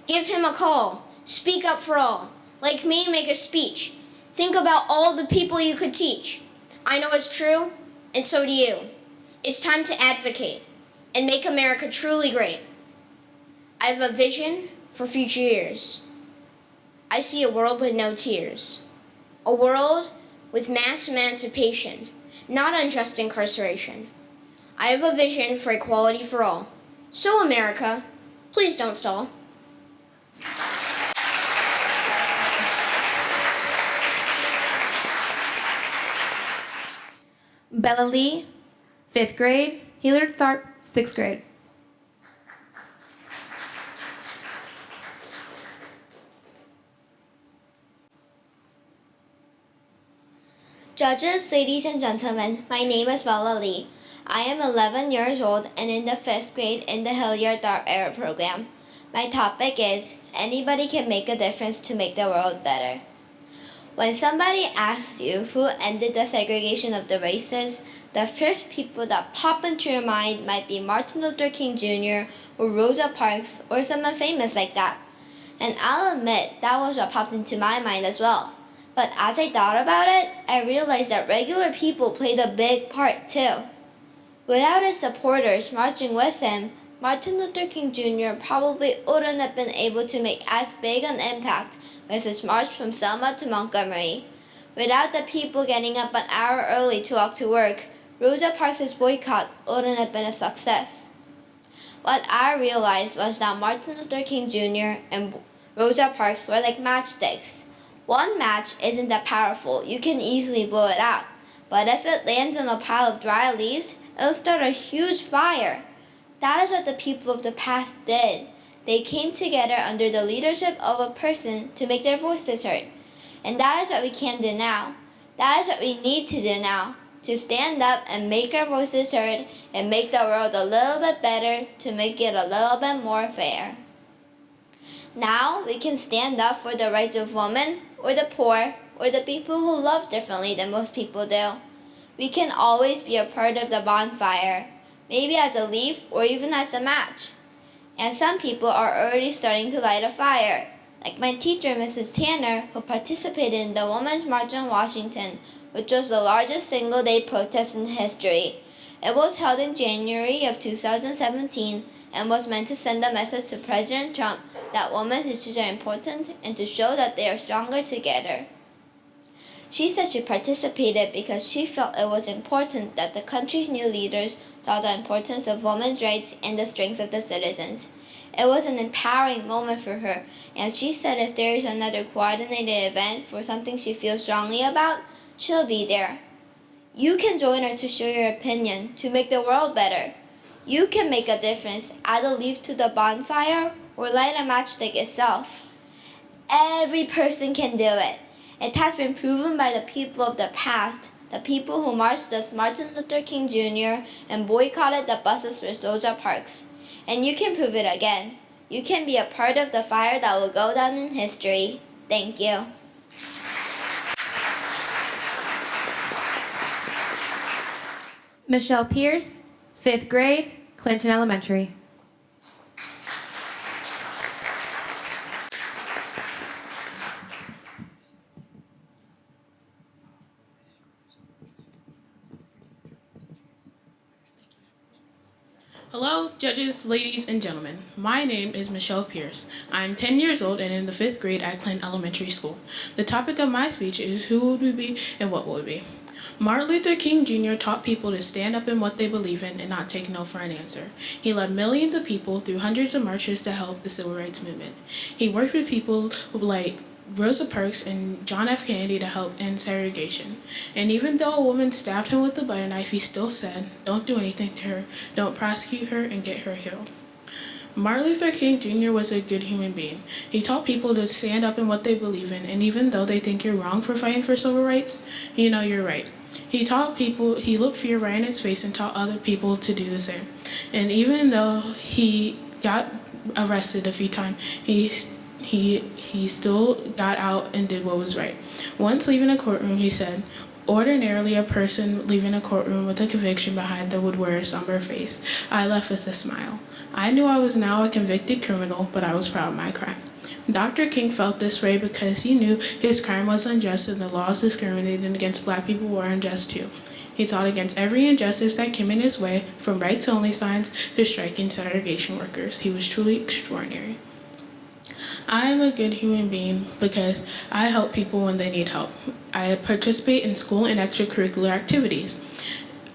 Give him a call. Speak up for all. Like me, make a speech. Think about all the people you could teach. I know it's true, and so do you. It's time to advocate and make America truly great. I have a vision for future years. I see a world with no tears. A world with mass emancipation, not unjust incarceration. I have a vision for equality for all. So, America, please don't stall. Bella Lee, 5th grade, Hilliard Tharp, 6th grade. Judges, ladies and gentlemen, my name is Bella Lee. I am 11 years old and in the 5th grade in the Hilliard Tharp Era program. My topic is, anybody can make a difference to make the world better. When somebody asks you who ended the segregation of the races, the first people that pop into your mind might be Martin Luther King Jr. or Rosa Parks or someone famous like that. And I'll admit that was what popped into my mind as well. But as I thought about it, I realized that regular people played a big part too. Without his supporters marching with him, Martin Luther King Jr. probably wouldn't have been able to make as big an impact with his march from Selma to Montgomery. Without the people getting up an hour early to walk to work, Rosa Parks' boycott wouldn't have been a success. What I realized was that Martin Luther King Jr. and Rosa Parks were like matchsticks. One match isn't that powerful, you can easily blow it out. But if it lands on a pile of dry leaves, it'll start a huge fire. That is what the people of the past did. They came together under the leadership of a person to make their voices heard. And that is what we can do now. That is what we need to do now. To stand up and make our voices heard and make the world a little bit better, to make it a little bit more fair. Now we can stand up for the rights of women, or the poor, or the people who love differently than most people do. We can always be a part of the bonfire, maybe as a leaf or even as a match. And some people are already starting to light a fire, like my teacher, Mrs. Tanner, who participated in the Women's March on Washington, which was the largest single-day protest in history. It was held in January of 2017 and was meant to send a message to President Trump that women's issues are important and to show that they are stronger together. She said she participated because she felt it was important that the country's new leaders saw the importance of women's rights and the strengths of the citizens. It was an empowering moment for her, and she said if there is another coordinated event for something she feels strongly about, she'll be there. You can join her to share your opinion, to make the world better. You can make a difference, add a leaf to the bonfire, or light a matchstick itself. Every person can do it. It has been proven by the people of the past, the people who marched as Martin Luther King Jr. and boycotted the buses with Rosa Parks. And you can prove it again. You can be a part of the fire that will go down in history. Thank you. Michelle Pierce, 5th grade, Clinton Elementary. Hello, judges, ladies, and gentlemen. My name is Michelle Pierce. I'm 10 years old and in the 5th grade at Clinton Elementary School. The topic of my speech is who would we be and what would we be. Martin Luther King Jr. taught people to stand up in what they believe in and not take no for an answer. He led millions of people through hundreds of marches to help the civil rights movement. He worked with people like Rosa Parks and John F. Kennedy to help end segregation. And even though a woman stabbed him with a butter knife, he still said, "Don't do anything to her, don't prosecute her, and get her healed." Martin Luther King Jr. was a good human being. He taught people to stand up in what they believe in, and even though they think you're wrong for fighting for civil rights, you know you're right. He taught people, he looked fear right in his face and taught other people to do the same. And even though he got arrested a few times, he still got out and did what was right. Once leaving a courtroom, he said, "Ordinarily, a person leaving a courtroom with a conviction behind them would wear a somber face. I left with a smile. I knew I was now a convicted criminal, but I was proud of my crime." Dr. King felt this way because he knew his crime was unjust and the laws discriminating against Black people were unjust too. He fought against every injustice that came in his way, from rights-only signs to striking segregation workers. He was truly extraordinary. I am a good human being because I help people when they need help. I participate in school and extracurricular activities.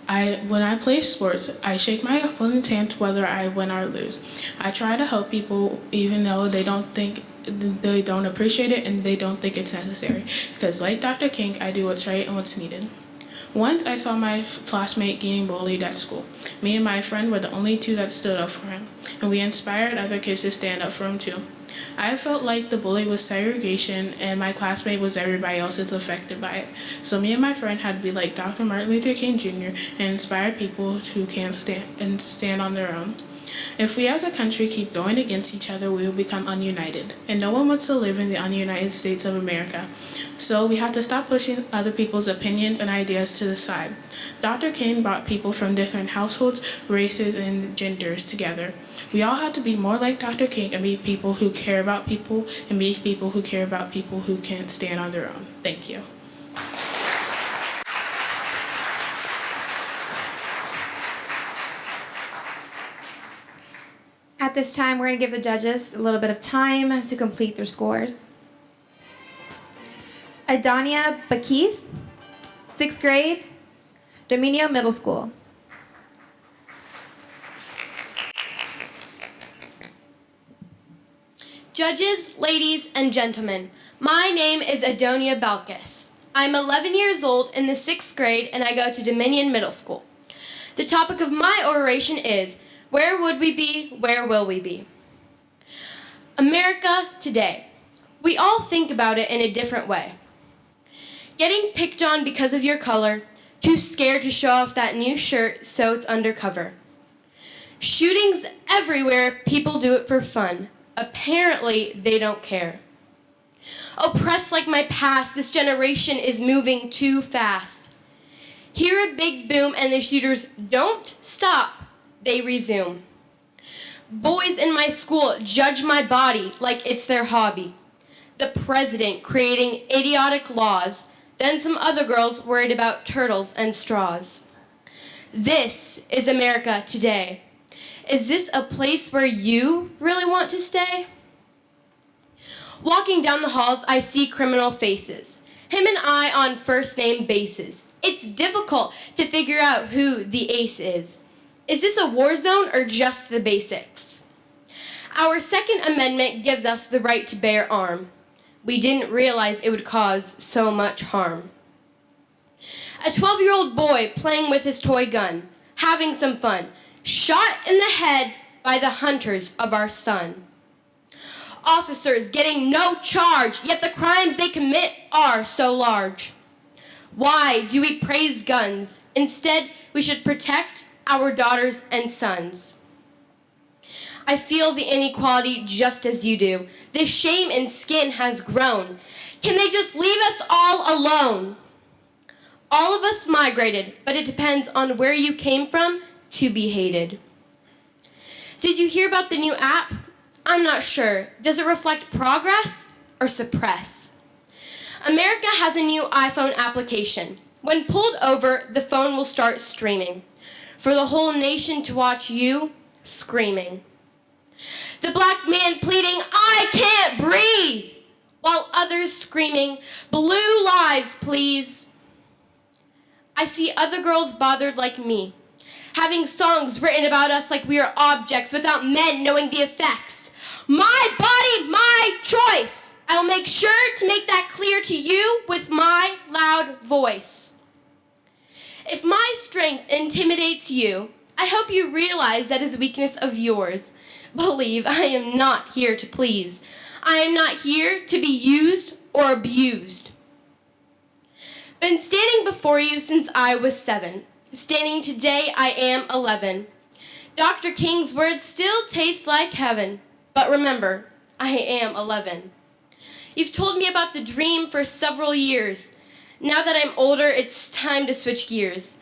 When I play sports, I shake my opponent's hand whether I win or lose. I try to help people even though they don't appreciate it and they don't think it's necessary. Because like Dr. King, I do what's right and what's needed. Once I saw my classmate getting bullied at school. Me and my friend were the only two that stood up for him, and we inspired other kids to stand up for him too. I felt like the bully was segregation and my classmate was everybody else that's affected by it. So me and my friend had to be like Dr. Martin Luther King Jr. and inspire people who can't stand on their own. If we as a country keep going against each other, we will become ununited. And no one wants to live in the ununited states of America. So we have to stop pushing other people's opinions and ideas to the side. Dr. King brought people from different households, races, and genders together. We all have to be more like Dr. King and be people who care about people and be people who care about people who can't stand on their own. Thank you. this time, we're going to give the judges a little bit of time to complete their scores. Adania Bakis, 6th grade, Dominio Middle School. Judges, ladies, and gentlemen, my name is Adonia Balkis. I'm 11 years old in the 6th grade and I go to Dominion Middle School. The topic of my oration is, where would we be, where will we be? America today. We all think about it in a different way. Getting picked on because of your color, too scared to show off that new shirt so it's undercover. Shootings everywhere, people do it for fun. Apparently, they don't care. Oppressed like my past, this generation is moving too fast. Hear a big boom and the shooters don't stop, they resume. Boys in my school judge my body like it's their hobby. The president creating idiotic laws, then some other girls worried about turtles and straws. This is America today. Is this a place where you really want to stay? Walking down the halls, I see criminal faces. Him and I on first name basis. It's difficult to figure out who the ace is. Is this a war zone or just the basics? Our Second Amendment gives us the right to bear arm. We didn't realize it would cause so much harm. A 12-year-old boy playing with his toy gun, having some fun, shot in the head by the hunters of our son. Officers getting no charge, yet the crimes they commit are so large. Why do we praise guns? Instead, we should protect our daughters and sons. I feel the inequality just as you do. This shame in skin has grown. Can they just leave us all alone? All of us migrated, but it depends on where you came from to be hated. Did you hear about the new app? I'm not sure. Does it reflect progress or suppress? America has a new iPhone application. When pulled over, the phone will start streaming for the whole nation to watch you screaming. The black man pleading, I can't breathe, while others screaming, blue lives, please. I see other girls bothered like me, having songs written about us like we are objects without men knowing the effects. My body, my choice. I will make sure to make that clear to you with my loud voice. If my strength intimidates you, I hope you realize that is weakness of yours. Believe I am not here to please. I am not here to be used or abused. Been standing before you since I was 7. Standing today, I am 11. Dr. King's words still taste like heaven. But remember, I am 11. You've told me about the dream for several years. Now that I'm older, it's time to switch gears.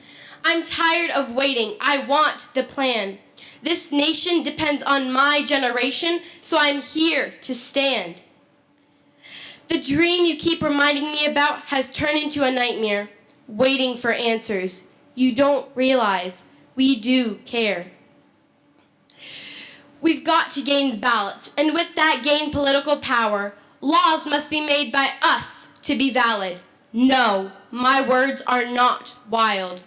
I'm tired of waiting. I want the plan. This nation depends on my generation, so I'm here to stand. The dream you keep reminding me about has turned into a nightmare, waiting for answers. You don't realize we do care. We've got to gain the ballots, and with that gain political power. Laws must be made by us to be valid. No, my words are not wild.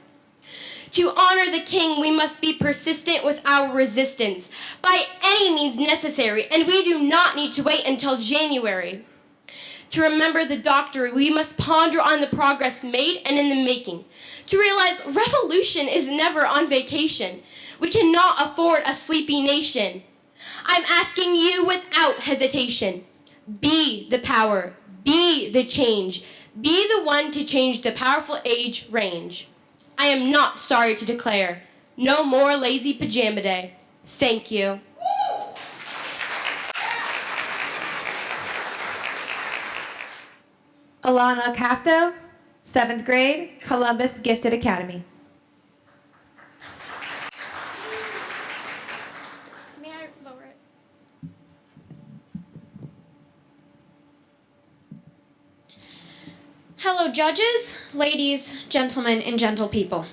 To honor the king, we must be persistent with our resistance by any means necessary, and we do not need to wait until January. To remember the doctor, we must ponder on the progress made and in the making. To realize revolution is never on vacation. We cannot afford a sleepy nation. I'm asking you without hesitation. Be the power, be the change, be the one to change the powerful age range. I am not sorry to declare, no more lazy pajama day. Thank you. Alana Casto, 7th grade, Columbus Gifted Academy. May I lower it? Hello, judges, ladies, gentlemen, and gentle people.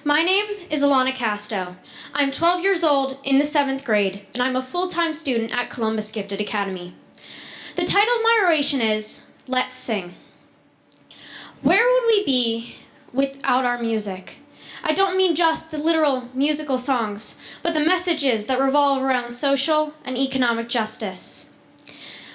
My name is Alana Casto. I'm 12 years old in the 7th grade, and I'm a full-time student at Columbus Gifted Academy. The title of my oration is, Let's Sing. Where would we be without our music? I don't mean just the literal musical songs, but the messages that revolve around social and economic justice.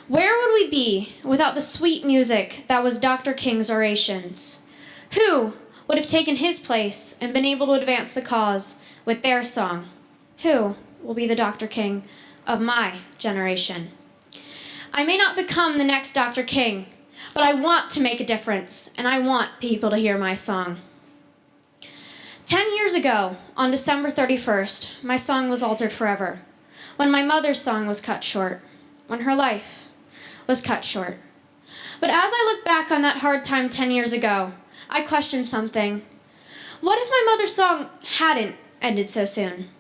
Where would we be without the sweet music that was Dr. King's orations? Who would have taken his place and been able to advance the cause with their song? Who will be the Dr. King of my generation? I may not become the next Dr. King, but I want to make a difference, and I want people to hear my song. 10 years ago, on December 31st, my song was altered forever, when my mother's song was cut short, when her life was cut short. But as I look back on that hard time 10 years ago, I questioned something. What if my mother's song hadn't ended so soon?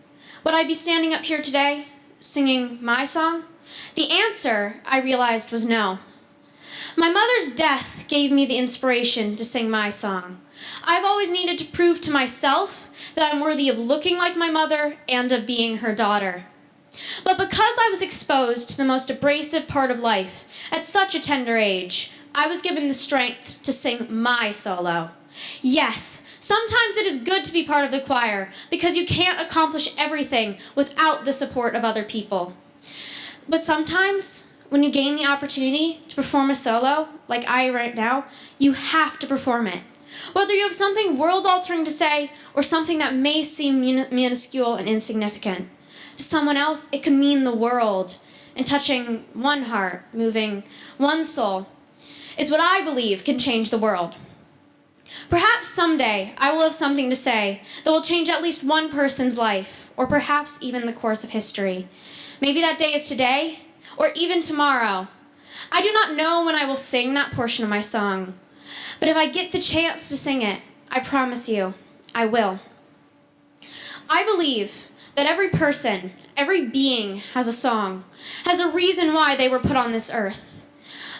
Would I be standing up here today, singing my song? The answer, I realized, was no. My mother's death gave me the inspiration to sing my song. I've always needed to prove to myself that I'm worthy of looking like my mother and of being her daughter. But because I was exposed to the most abrasive part of life at such a tender age, I was given the strength to sing my solo. Yes, sometimes it is good to be part of the choir because you can't accomplish everything without the support of other people. But sometimes, when you gain the opportunity to perform a solo, like I right now, you have to perform it. Whether you have something world-altering to say or something that may seem minuscule and insignificant. To someone else, it could mean the world, and touching one heart, moving one soul, is what I believe can change the world. Perhaps someday I will have something to say that will change at least one person's life, or perhaps even the course of history. Maybe that day is today, or even tomorrow. I do not know when I will sing that portion of my song, but if I get the chance to sing it, I promise you, I will. I believe that every person, every being has a song, has a reason why they were put on this earth.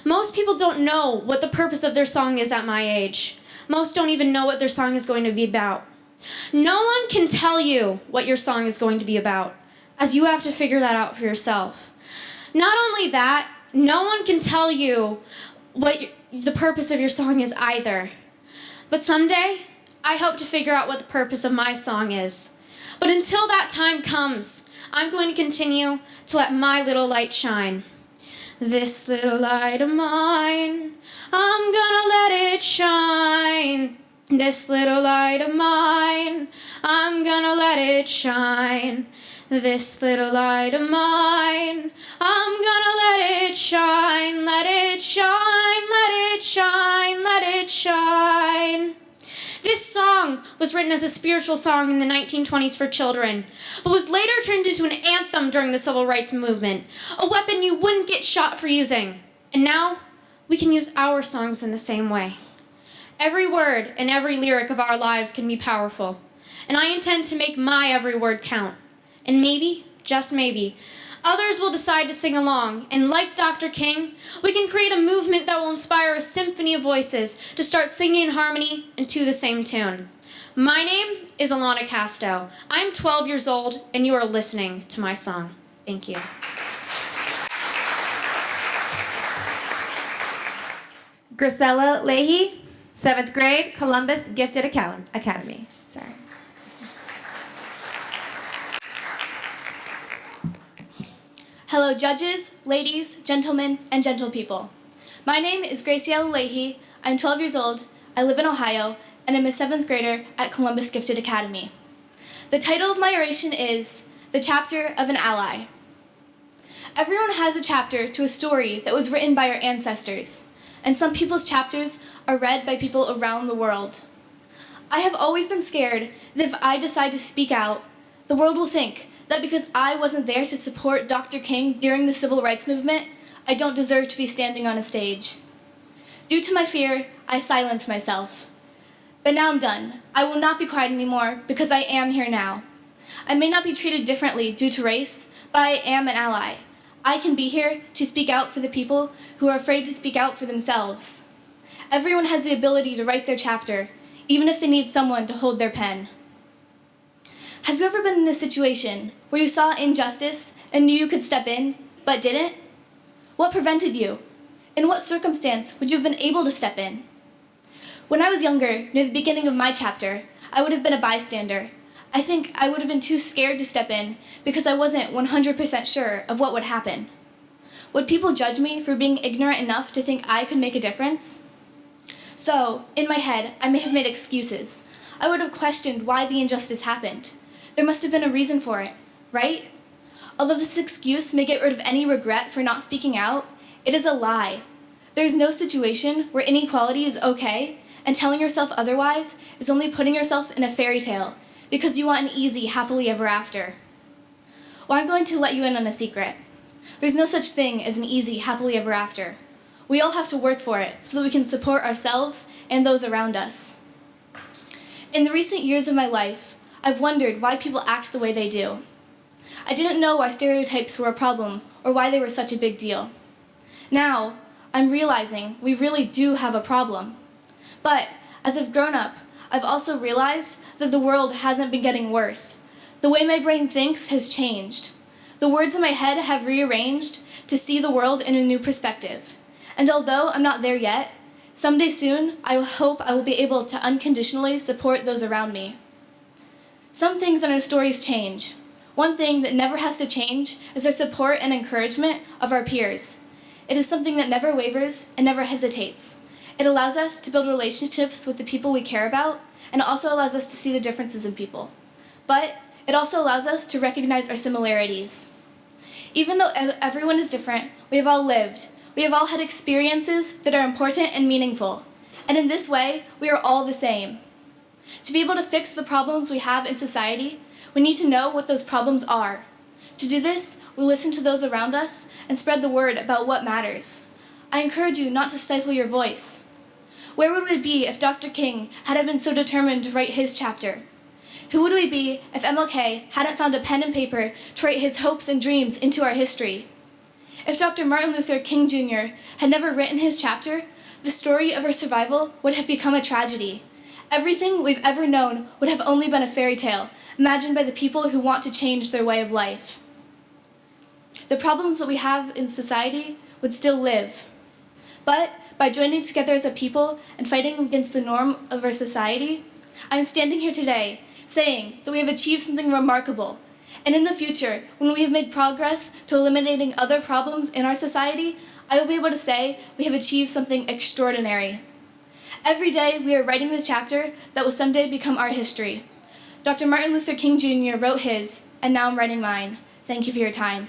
Most people don't know what the purpose of their song is at my age. Most don't even know what their song is going to be about. No one can tell you what your song is going to be about, as you have to figure that out for yourself. Not only that, no one can tell you what the purpose of your song is either. But someday, I hope to figure out what the purpose of my song is. But until that time comes, I'm going to continue to let my little light shine. This little light of mine, I'm gonna let it shine. This little light of mine, I'm gonna let it shine. This little light of mine, I'm gonna let it shine, let it shine, let it shine, let it shine. This song was written as a spiritual song in the 1920s for children, but was later turned into an anthem during the civil rights movement, a weapon you wouldn't get shot for using. And now, we can use our songs in the same way. Every word and every lyric of our lives can be powerful, and I intend to make my every word count. And maybe, just maybe, others will decide to sing along, and like Dr. King, we can create a movement that will inspire a symphony of voices to start singing in harmony and to the same tune. My name is Alana Casto. I'm 12 years old, and you are listening to my song. Thank you. Grisella Leahy, 7th grade, Columbus Gifted Academy. Sorry. Hello, judges, ladies, gentlemen, and gentle people. My name is Graciela Leahy. I'm 12 years old, I live in Ohio, and I'm a 7th grader at Columbus Gifted Academy. The title of my oration is The Chapter of an Ally. Everyone has a chapter to a story that was written by our ancestors, and some people's chapters are read by people around the world. I have always been scared that if I decide to speak out, the world will think that because I wasn't there to support Dr. King during the civil rights movement, I don't deserve to be standing on a stage. Due to my fear, I silenced myself. But now I'm done. I will not be quiet anymore because I am here now. I may not be treated differently due to race, but I am an ally. I can be here to speak out for the people who are afraid to speak out for themselves. Everyone has the ability to write their chapter, even if they need someone to hold their pen. Have you ever been in a situation where you saw injustice and knew you could step in, but didn't? What prevented you? In what circumstance would you have been able to step in? When I was younger, near the beginning of my chapter, I would have been a bystander. I think I would have been too scared to step in because I wasn't 100% sure of what would happen. Would people judge me for being ignorant enough to think I could make a difference? So, in my head, I may have made excuses. I would have questioned why the injustice happened. There must have been a reason for it, right? Although this excuse may get rid of any regret for not speaking out, it is a lie. There is no situation where inequality is okay, and telling yourself otherwise is only putting yourself in a fairy tale because you want an easy, happily ever after. Well, I'm going to let you in on a secret. There's no such thing as an easy, happily ever after. We all have to work for it so that we can support ourselves and those around us. In the recent years of my life, I've wondered why people act the way they do. I didn't know why stereotypes were a problem or why they were such a big deal. Now, I'm realizing we really do have a problem. But as I've grown up, I've also realized that the world hasn't been getting worse. The way my brain thinks has changed. The words in my head have rearranged to see the world in a new perspective. And although I'm not there yet, someday soon, I hope I will be able to unconditionally support those around me. Some things in our stories change. One thing that never has to change is our support and encouragement of our peers. It is something that never wavers and never hesitates. It allows us to build relationships with the people we care about, and it also allows us to see the differences in people. But it also allows us to recognize our similarities. Even though everyone is different, we have all lived. We have all had experiences that are important and meaningful. And in this way, we are all the same. To be able to fix the problems we have in society, we need to know what those problems are. To do this, we listen to those around us and spread the word about what matters. I encourage you not to stifle your voice. Where would we be if Dr. King hadn't been so determined to write his chapter? Who would we be if MLK hadn't found a pen and paper to write his hopes and dreams into our history? If Dr. Martin Luther King Jr. had never written his chapter, the story of our survival would have become a tragedy. Everything we've ever known would have only been a fairy tale, imagined by the people who want to change their way of life. The problems that we have in society would still live. But by joining together as a people and fighting against the norm of our society, I'm standing here today saying that we have achieved something remarkable. And in the future, when we have made progress to eliminating other problems in our society, I will be able to say we have achieved something extraordinary. Every day we are writing the chapter that will someday become our history. Dr. Martin Luther King Jr. wrote his, and now I'm writing mine. Thank you for your time.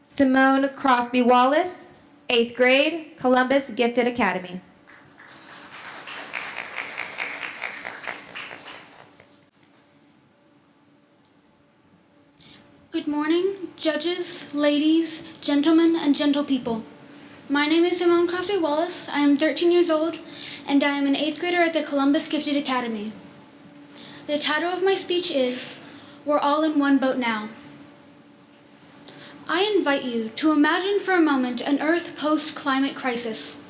Simone Crosby Wallace, 8th grade, Columbus Gifted Academy. Good morning, judges, ladies, gentlemen, and gentle people. My name is Simone Crosby Wallace. I am 13 years old, and I am an 8th grader at the Columbus Gifted Academy. The title of my speech is, We're All in One Boat Now. I invite you to imagine for a moment an Earth post-climate crisis.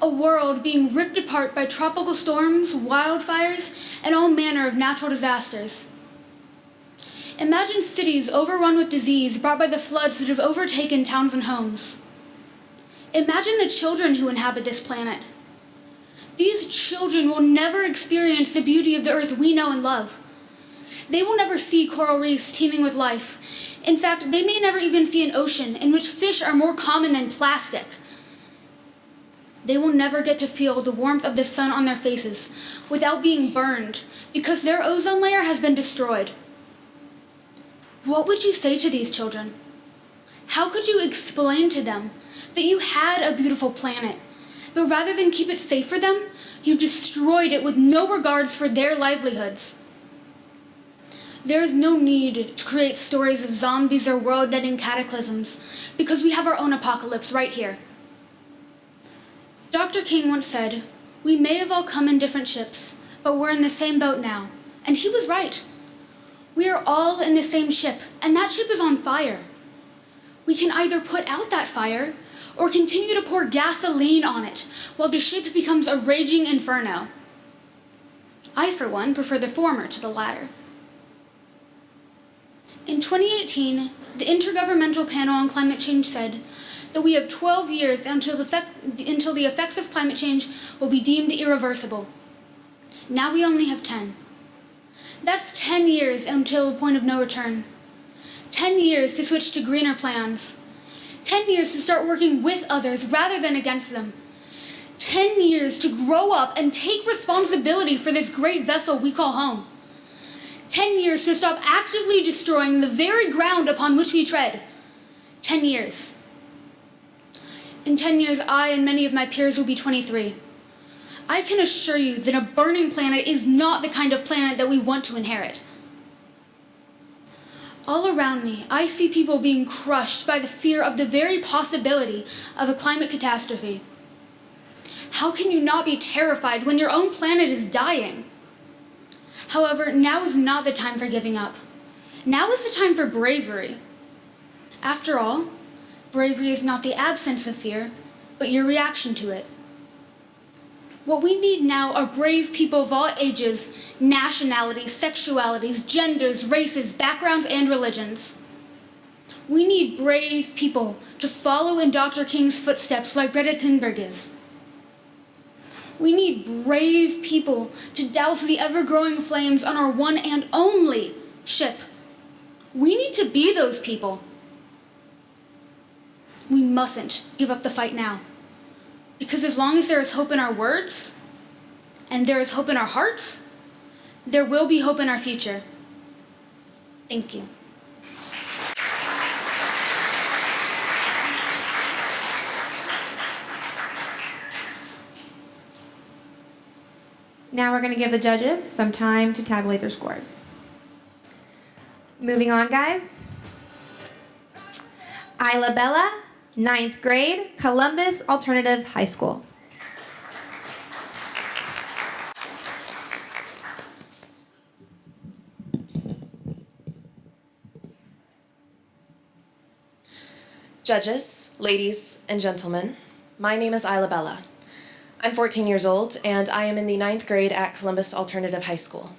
A world being ripped apart by tropical storms, wildfires, and all manner of natural disasters. Imagine cities overrun with disease brought by the floods that have overtaken towns and homes. Imagine the children who inhabit this planet. These children will never experience the beauty of the Earth we know and love. They will never see coral reefs teeming with life. In fact, they may never even see an ocean in which fish are more common than plastic. They will never get to feel the warmth of the sun on their faces without being burned because their ozone layer has been destroyed. What would you say to these children? How could you explain to them that you had a beautiful planet, but rather than keep it safe for them, you destroyed it with no regards for their livelihoods? There is no need to create stories of zombies or world-ending cataclysms because we have our own apocalypse right here. Dr. King once said, "We may have all come in different ships, but we're in the same boat now." And he was right. We are all in the same ship, and that ship is on fire. We can either put out that fire, or continue to pour gasoline on it while the ship becomes a raging inferno. I, for one, prefer the former to the latter. In 2018, the Intergovernmental Panel on Climate Change said that we have 12 years until the effects of climate change will be deemed irreversible. Now we only have 10. That's 10 years until a point of no return. 10 years to switch to greener plans. 10 years to start working with others rather than against them. 10 years to grow up and take responsibility for this great vessel we call home. 10 years to stop actively destroying the very ground upon which we tread. 10 years. In 10 years, I and many of my peers will be 23. I can assure you that a burning planet is not the kind of planet that we want to inherit. All around me, I see people being crushed by the fear of the very possibility of a climate catastrophe. How can you not be terrified when your own planet is dying? However, now is not the time for giving up. Now is the time for bravery. After all, bravery is not the absence of fear, but your reaction to it. What we need now are brave people of all ages, nationalities, sexualities, genders, races, backgrounds, and religions. We need brave people to follow in Dr. King's footsteps like Greta Thunberg is. We need brave people to douse the ever-growing flames on our one and only ship. We need to be those people. We mustn't give up the fight now. Because as long as there is hope in our words, and there is hope in our hearts, there will be hope in our future. Thank you. Now we're going to give the judges some time to tabulate their scores. Moving on, guys. Isla Bella, 9th grade, Columbus Alternative High School. Judges, ladies, and gentlemen, my name is Isla Bella. I'm 14 years old, and I am in the 9th grade at Columbus Alternative High School.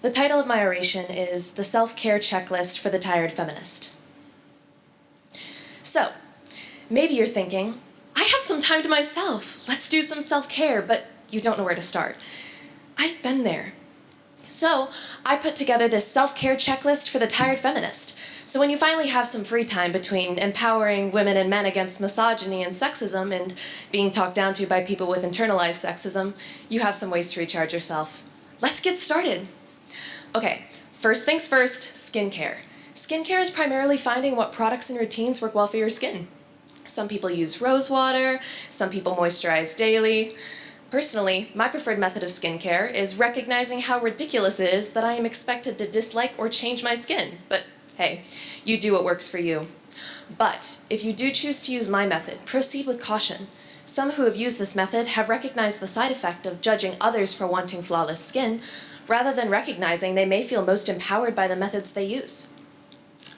The title of my oration is The Self-Care Checklist for the Tired Feminist. So, maybe you're thinking, I have some time to myself. Let's do some self-care, but you don't know where to start. I've been there. So, I put together this self-care checklist for the tired feminist. So when you finally have some free time between empowering women and men against misogyny and sexism and being talked down to by people with internalized sexism, you have some ways to recharge yourself. Let's get started. Okay, first things first, skincare. Skincare is primarily finding what products and routines work well for your skin. Some people use rose water, some people moisturize daily. Personally, my preferred method of skincare is recognizing how ridiculous it is that I am expected to dislike or change my skin. But hey, you do what works for you. But if you do choose to use my method, proceed with caution. Some who have used this method have recognized the side effect of judging others for wanting flawless skin, rather than recognizing they may feel most empowered by the methods they use.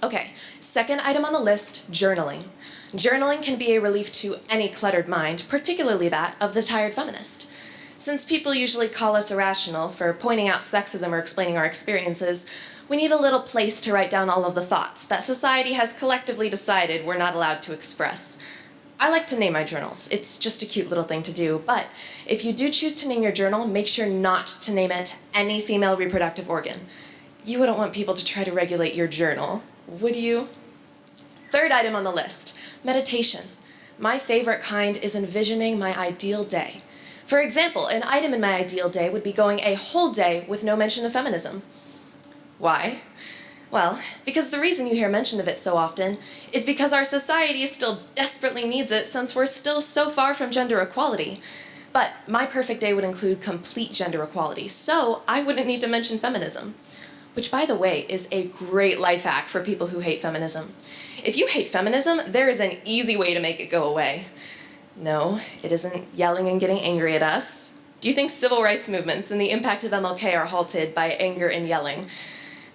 Okay, second item on the list, journaling. Journaling can be a relief to any cluttered mind, particularly that of the tired feminist. Since people usually call us irrational for pointing out sexism or explaining our experiences, we need a little place to write down all of the thoughts that society has collectively decided we're not allowed to express. I like to name my journals. It's just a cute little thing to do, but if you do choose to name your journal, make sure not to name it any female reproductive organ. You wouldn't want people to try to regulate your journal, would you? Third item on the list, meditation. My favorite kind is envisioning my ideal day. For example, an item in my ideal day would be going a whole day with no mention of feminism. Why? Well, because the reason you hear mention of it so often is because our society still desperately needs it since we're still so far from gender equality. But my perfect day would include complete gender equality, so I wouldn't need to mention feminism. Which, by the way, is a great life hack for people who hate feminism. If you hate feminism, there is an easy way to make it go away. No, it isn't yelling and getting angry at us. Do you think civil rights movements and the impact of MLK are halted by anger and yelling?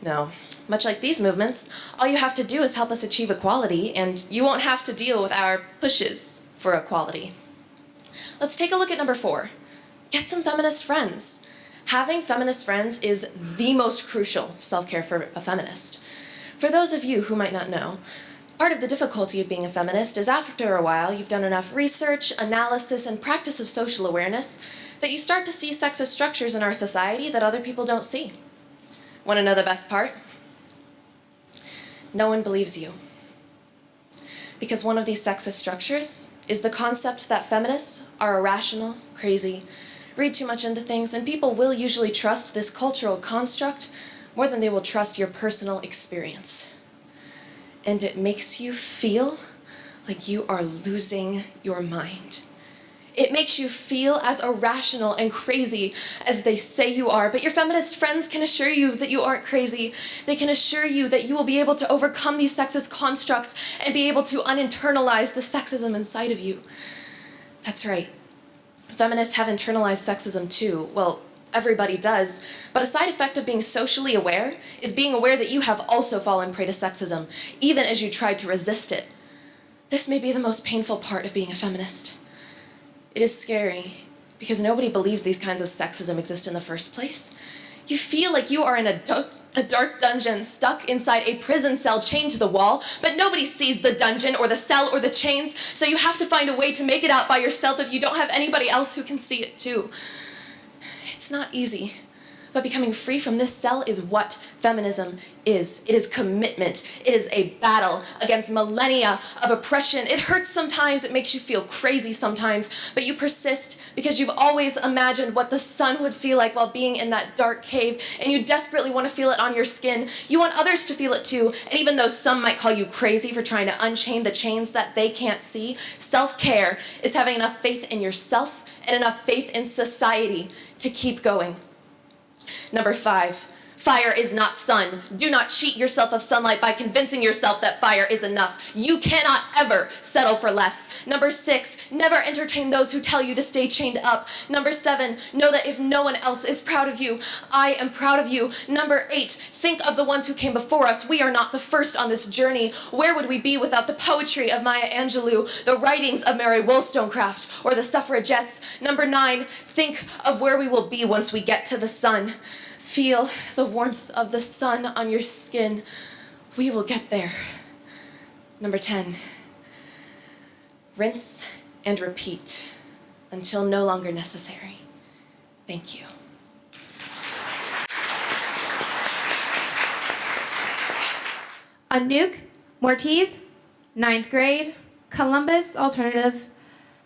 No, Much like these movements, all you have to do is help us achieve equality, and you won't have to deal with our pushes for equality. Let's take a look at number 4. Get some feminist friends. Having feminist friends is the most crucial self-care for a feminist. For those of you who might not know, part of the difficulty of being a feminist is after a while you've done enough research, analysis, and practice of social awareness that you start to see sexist structures in our society that other people don't see. Want to know the best part? No one believes you. Because one of these sexist structures is the concept that feminists are irrational, crazy, read too much into things, and people will usually trust this cultural construct more than they will trust your personal experience. And it makes you feel like you are losing your mind. It makes you feel as irrational and crazy as they say you are, but your feminist friends can assure you that you aren't crazy. They can assure you that you will be able to overcome these sexist constructs and be able to uninternalize the sexism inside of you. That's right. Feminists have internalized sexism too. Well, everybody does, but a side effect of being socially aware is being aware that you have also fallen prey to sexism, even as you tried to resist it. This may be the most painful part of being a feminist. It is scary because nobody believes these kinds of sexism exist in the first place. You feel like you are in a dark dungeon, stuck inside a prison cell chained to the wall, but nobody sees the dungeon or the cell or the chains, so you have to find a way to make it out by yourself if you don't have anybody else who can see it too. It's not easy, but becoming free from this cell is what feminism is. It is commitment. It is a battle against millennia of oppression. It hurts sometimes, it makes you feel crazy sometimes, but you persist because you've always imagined what the sun would feel like while being in that dark cave, and you desperately want to feel it on your skin. You want others to feel it too, and even though some might call you crazy for trying to unchain the chains that they can't see, self-care is having enough faith in yourself and enough faith in society to keep going. Number 5, fire is not sun. Do not cheat yourself of sunlight by convincing yourself that fire is enough. You cannot ever settle for less. Number 6, never entertain those who tell you to stay chained up. Number 7, know that if no one else is proud of you, I am proud of you. Number 8, think of the ones who came before us. We are not the first on this journey. Where would we be without the poetry of Maya Angelou, the writings of Mary Wollstonecraft, or the suffragettes? Number 9, think of where we will be once we get to the sun. Feel the warmth of the sun on your skin. We will get there. Number 10, rinse and repeat until no longer necessary. Thank you. Anouk Mortiz, 9th grade, Columbus Alternative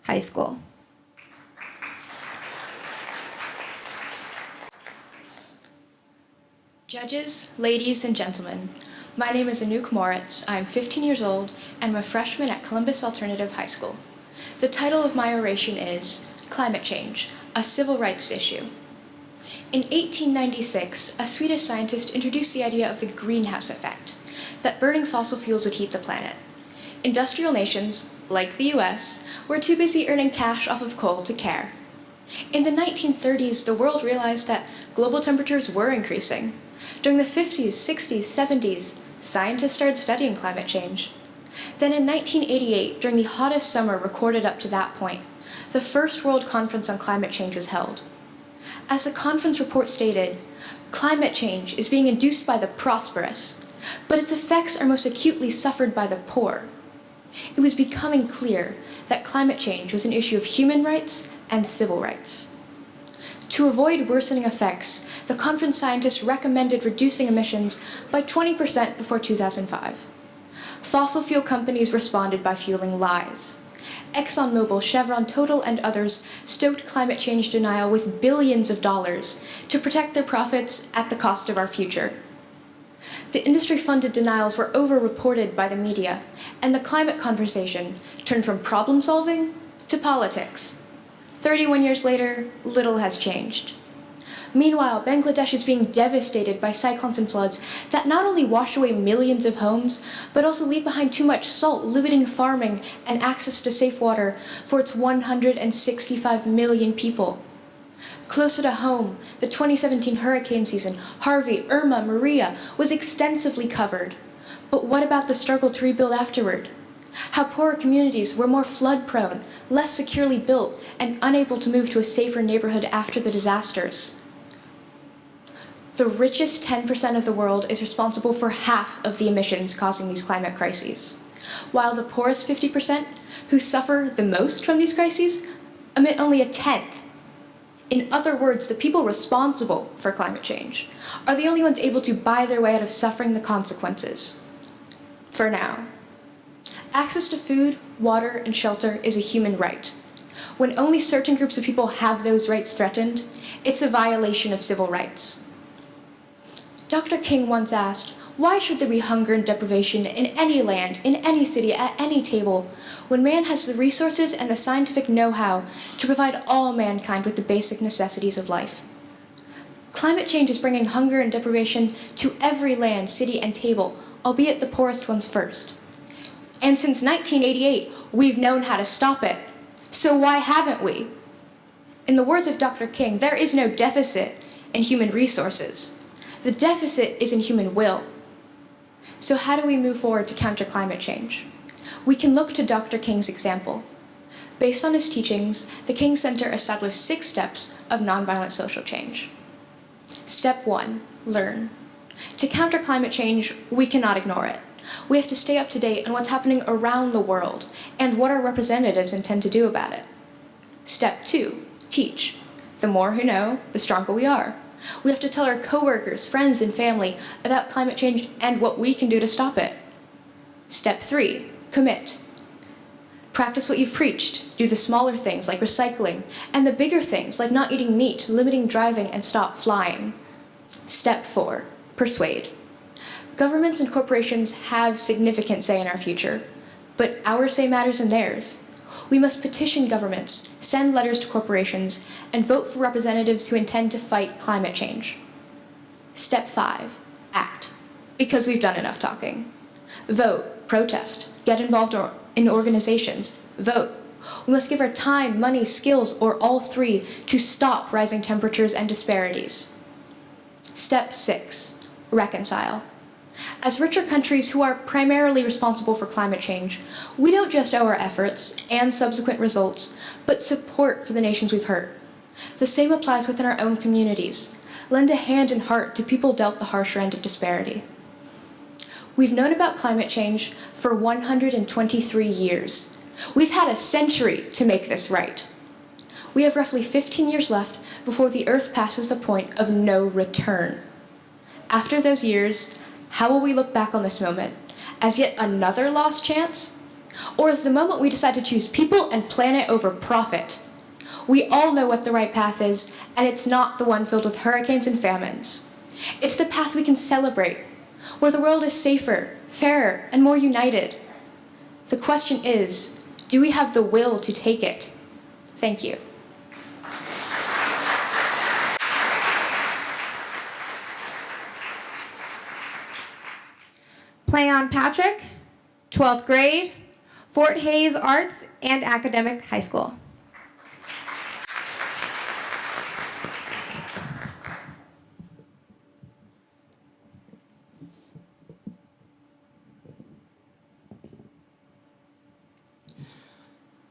High School. Judges, ladies, and gentlemen, my name is Anouk Moritz. I'm 15 years old and I'm a freshman at Columbus Alternative High School. The title of my oration is Climate Change, a Civil Rights Issue. In 1896, a Swedish scientist introduced the idea of the greenhouse effect, that burning fossil fuels would heat the planet. Industrial nations, like the US, were too busy earning cash off of coal to care. In the 1930s, the world realized that global temperatures were increasing. During the 50s, 60s, 70s, scientists started studying climate change. Then in 1988, during the hottest summer recorded up to that point, the first World Conference on Climate Change was held. As the conference report stated, climate change is being induced by the prosperous, but its effects are most acutely suffered by the poor. It was becoming clear that climate change was an issue of human rights and civil rights. To avoid worsening effects, the conference scientists recommended reducing emissions by 20% before 2005. Fossil fuel companies responded by fueling lies. ExxonMobil, Chevron, Total, and others stoked climate change denial with billions of dollars to protect their profits at the cost of our future. The industry-funded denials were over-reported by the media, and the climate conversation turned from problem-solving to politics. 31 years later, little has changed. Meanwhile, Bangladesh is being devastated by cyclones and floods that not only wash away millions of homes, but also leave behind too much salt, limiting farming and access to safe water for its 165 million people. Closer to home, the 2017 hurricane season, Harvey, Irma, Maria, was extensively covered. But what about the struggle to rebuild afterward? How poorer communities were more flood-prone, less securely built, and unable to move to a safer neighborhood after the disasters. The richest 10% of the world is responsible for half of the emissions causing these climate crises, while the poorest 50%, who suffer the most from these crises, emit only a tenth. In other words, the people responsible for climate change are the only ones able to buy their way out of suffering the consequences. For now. Access to food, water, and shelter is a human right. When only certain groups of people have those rights threatened, it's a violation of civil rights. Dr. King once asked, why should there be hunger and deprivation in any land, in any city, at any table, when man has the resources and the scientific know-how to provide all mankind with the basic necessities of life? Climate change is bringing hunger and deprivation to every land, city, and table, albeit the poorest ones first. And since 1988, we've known how to stop it. So why haven't we? In the words of Dr. King, there is no deficit in human resources. The deficit is in human will. So how do we move forward to counter climate change? We can look to Dr. King's example. Based on his teachings, the King Center established 6 steps of nonviolent social change. Step 1, learn. To counter climate change, we cannot ignore it. We have to stay up to date on what's happening around the world and what our representatives intend to do about it. Step 2, teach. The more who know, the stronger we are. We have to tell our coworkers, friends, and family about climate change and what we can do to stop it. Step 3, commit. Practice what you've preached. Do the smaller things like recycling, and the bigger things like not eating meat, limiting driving, and stop flying. Step 4, persuade. Governments and corporations have significant say in our future, but our say matters in theirs. We must petition governments, send letters to corporations, and vote for representatives who intend to fight climate change. Step 5, act. Because we've done enough talking. Vote, protest, get involved in organizations, vote. We must give our time, money, skills, or all 3 to stop rising temperatures and disparities. Step 6, reconcile. As richer countries who are primarily responsible for climate change, we don't just owe our efforts and subsequent results, but support for the nations we've hurt. The same applies within our own communities. Lend a hand and heart to people dealt the harsher end of disparity. We've known about climate change for 123 years. We've had a century to make this right. We have roughly 15 years left before the Earth passes the point of no return. After those years, how will we look back on this moment? As yet another lost chance? Or as the moment we decide to choose people and planet over profit? We all know what the right path is, and it's not the one filled with hurricanes and famines. It's the path we can celebrate, where the world is safer, fairer, and more united. The question is, do we have the will to take it? Thank you. Play on Patrick, 12th grade, Fort Hays Arts and Academic High School.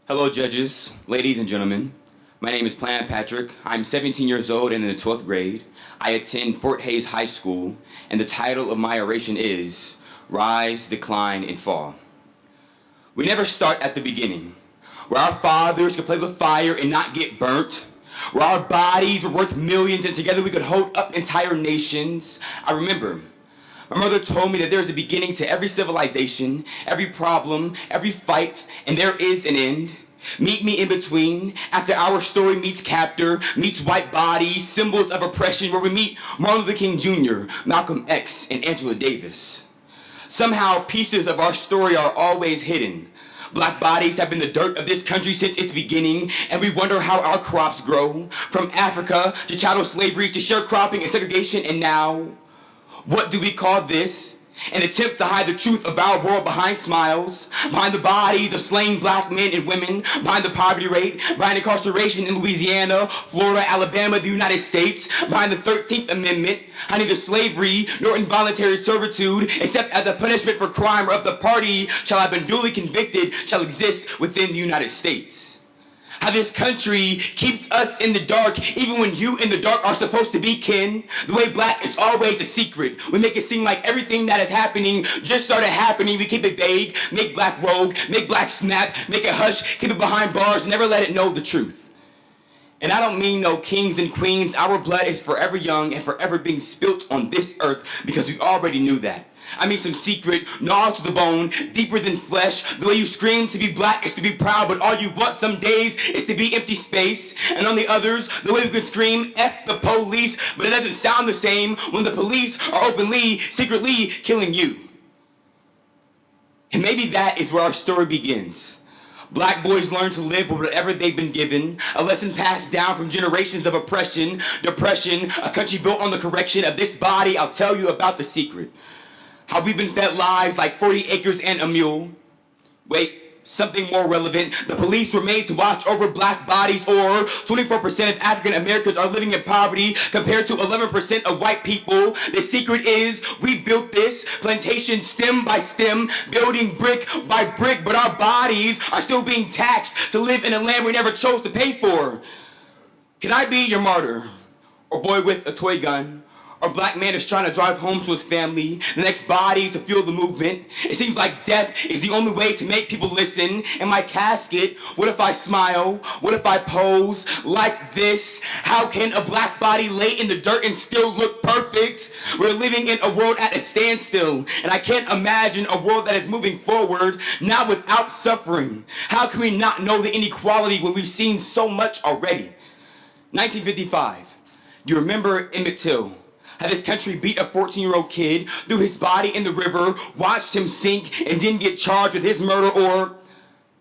Hello, judges, ladies and gentlemen. My name is Plan Patrick. I'm 17 years old and in the 12th grade. I attend Fort Hays High School, and the title of my oration is Rise, Decline, and Fall. We never start at the beginning, where our fathers could play with fire and not get burnt, where our bodies were worth millions and together we could hold up entire nations. I remember my mother told me that there is a beginning to every civilization, every problem, every fight, and there is an end. Meet me in between, after our story meets captor, meets white bodies, symbols of oppression, where we meet Martin Luther King Jr., Malcolm X, and Angela Davis. Somehow, pieces of our story are always hidden. Black bodies have been the dirt of this country since its beginning, and we wonder how our crops grow. From Africa to chattel slavery to sharecropping and segregation, and now, what do we call this? An attempt to hide the truth of our world behind smiles, behind the bodies of slain black men and women, behind the poverty rate, behind incarceration in Louisiana, Florida, Alabama, the United States, behind the 13th Amendment, how neither slavery nor involuntary servitude, except as a punishment for crime or of the party shall have been duly convicted, shall exist within the United States. How this country keeps us in the dark, even when you in the dark are supposed to be kin. The way black is always a secret. We make it seem like everything that is happening just started happening. We keep it vague, make black rogue, make black snap, make it hush, keep it behind bars, never let it know the truth. And I don't mean no kings and queens. Our blood is forever young and forever being spilt on this earth because we already knew that. I mean some secret, gnaw to the bone, deeper than flesh. The way you scream to be black is to be proud, but all you want some days is to be empty space. And on the others, the way we can scream, F the police, but it doesn't sound the same when the police are openly, secretly killing you. And maybe that is where our story begins. Black boys learn to live with whatever they've been given, a lesson passed down from generations of oppression, depression, a country built on the correction of this body. I'll tell you about the secret. How we've been fed lies like 40 acres and a mule. Wait, something more relevant. The police were made to watch over black bodies, or 24% of African Americans are living in poverty compared to 11% of white people. The secret is we built this plantation stem by stem, building brick by brick, but our bodies are still being taxed to live in a land we never chose to pay for. Can I be your martyr? Or boy with a toy gun? Or black man is trying to drive home to his family, the next body to fuel the movement. It seems like death is the only way to make people listen. In my casket, what if I smile? What if I pose like this? How can a black body lay in the dirt and still look perfect? We're living in a world at a standstill, and I can't imagine a world that is moving forward, not without suffering. How can we not know the inequality when we've seen so much already? 1955, you remember Emmett Till? How this country beat a 14-year-old kid, threw his body in the river, watched him sink, and didn't get charged with his murder. Or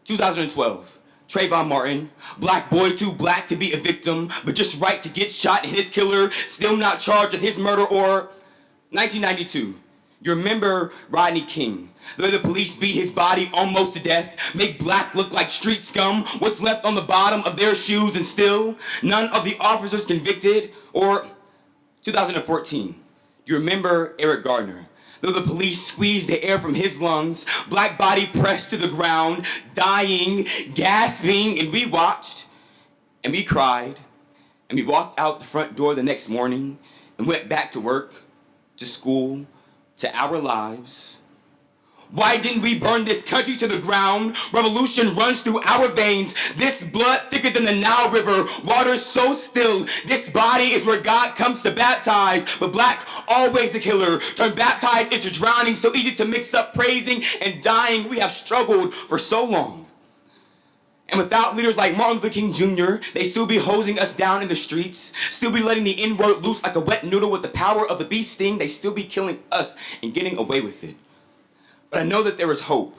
2012, Trayvon Martin, black boy too black to be a victim, but just right to get shot, and his killer still not charged with his murder. Or 1992, you remember Rodney King, the way the police beat his body almost to death, make black look like street scum, what's left on the bottom of their shoes, and still none of the officers convicted. Or 2014, you remember Eric Gardner. Though the police squeezed the air from his lungs, black body pressed to the ground, dying, gasping, and we watched, and we cried, and we walked out the front door the next morning and went back to work, to school, to our lives. Why didn't we burn this country to the ground? Revolution runs through our veins. This blood thicker than the Nile River. Water so still. This body is where God comes to baptize. But black, always the killer. Turn baptized into drowning. So easy to mix up praising and dying. We have struggled for so long. And without leaders like Martin Luther King Jr., they still be hosing us down in the streets. Still be letting the N-word loose like a wet noodle with the power of the bee sting. They still be killing us and getting away with it. But I know that there is hope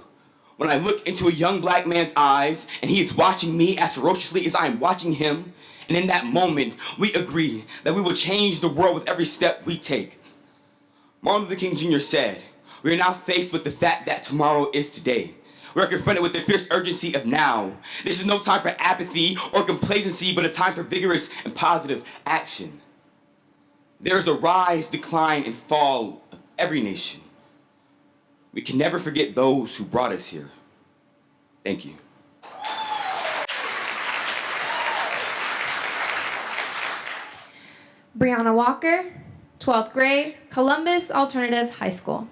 when I look into a young black man's eyes and he is watching me as ferociously as I am watching him. And in that moment, we agree that we will change the world with every step we take. Martin Luther King Jr. said, we are now faced with the fact that tomorrow is today. We are confronted with the fierce urgency of now. This is no time for apathy or complacency, but a time for vigorous and positive action. There is a rise, decline, and fall of every nation. We can never forget those who brought us here. Thank you. Brianna Walker, 12th grade, Columbus Alternative High School.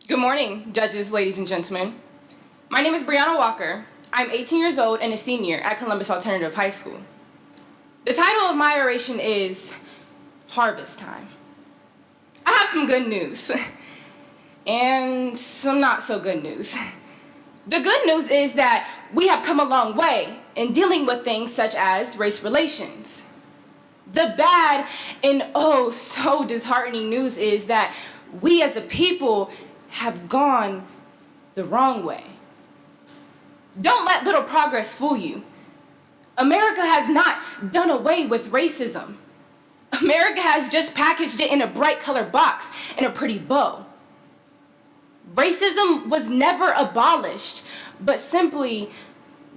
Good morning, judges, ladies, and gentlemen. My name is Brianna Walker. I'm 18 years old and a senior at Columbus Alternative High School. The title of my oration is Harvest Time. I have some good news and some not so good news. The good news is that we have come a long way in dealing with things such as race relations. The bad and oh so disheartening news is that we as a people have gone the wrong way. Don't let little progress fool you. America has not done away with racism. America has just packaged it in a bright colored box and a pretty bow. Racism was never abolished, but simply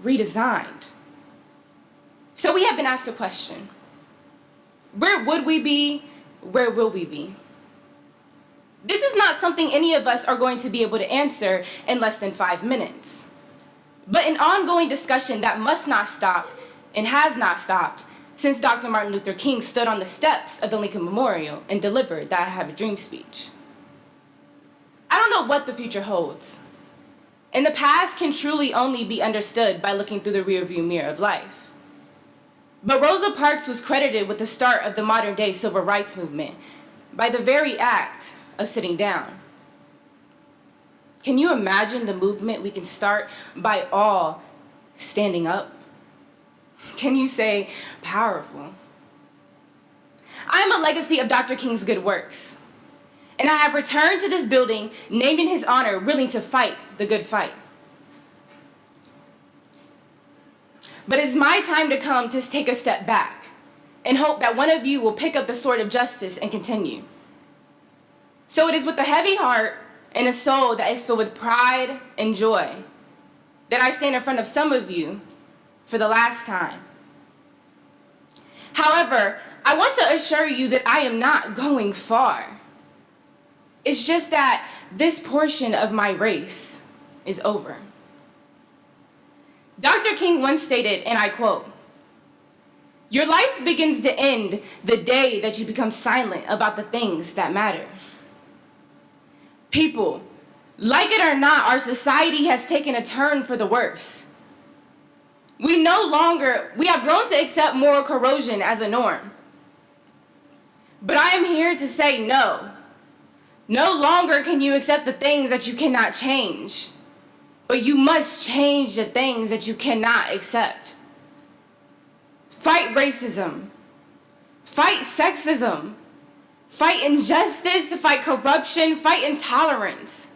redesigned. So we have been asked a question. Where would we be? Where will we be? This is not something any of us are going to be able to answer in less than 5 minutes, but an ongoing discussion that must not stop and has not stopped since Dr. Martin Luther King stood on the steps of the Lincoln Memorial and delivered that I Have a Dream speech. I don't know what the future holds, and the past can truly only be understood by looking through the rearview mirror of life. But Rosa Parks was credited with the start of the modern-day civil rights movement by the very act of sitting down. Can you imagine the movement we can start by all standing up? Can you say powerful? I am a legacy of Dr. King's good works, and I have returned to this building named in his honor, willing to fight the good fight. But it's my time to come to take a step back and hope that one of you will pick up the sword of justice and continue. So it is with a heavy heart and a soul that is filled with pride and joy that I stand in front of some of you for the last time. However, I want to assure you that I am not going far. It's just that this portion of my race is over. Dr. King once stated, and I quote, "Your life begins to end the day that you become silent about the things that matter." People, like it or not, our society has taken a turn for the worse. We have grown to accept moral corrosion as a norm. But I am here to say no. No longer can you accept the things that you cannot change, but you must change the things that you cannot accept. Fight racism. Fight sexism. Fight injustice, fight corruption, fight intolerance.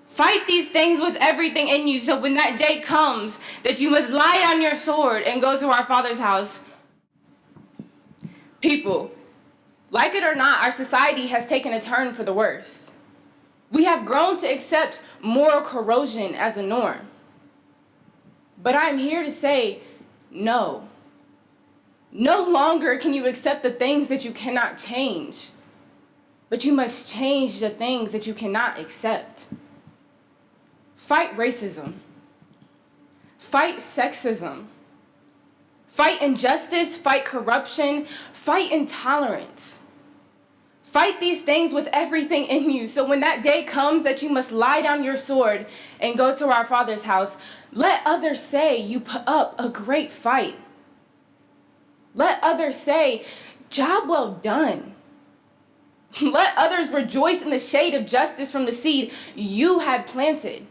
Fight these things with everything in you, so when that day comes that you must lie on your sword and go to our Father's house. People, like it or not, our society has taken a turn for the worse. We have grown to accept moral corrosion as a norm. But I'm here to say no. No longer can you accept the things that you cannot change, but you must change the things that you cannot accept. Fight racism. Fight sexism. Fight injustice, fight corruption, fight intolerance. Fight these things with everything in you, so when that day comes that you must lie down your sword and go to our Father's house, let others say you put up a great fight. Let others say, job well done. Let others rejoice in the shade of justice from the seed you had planted.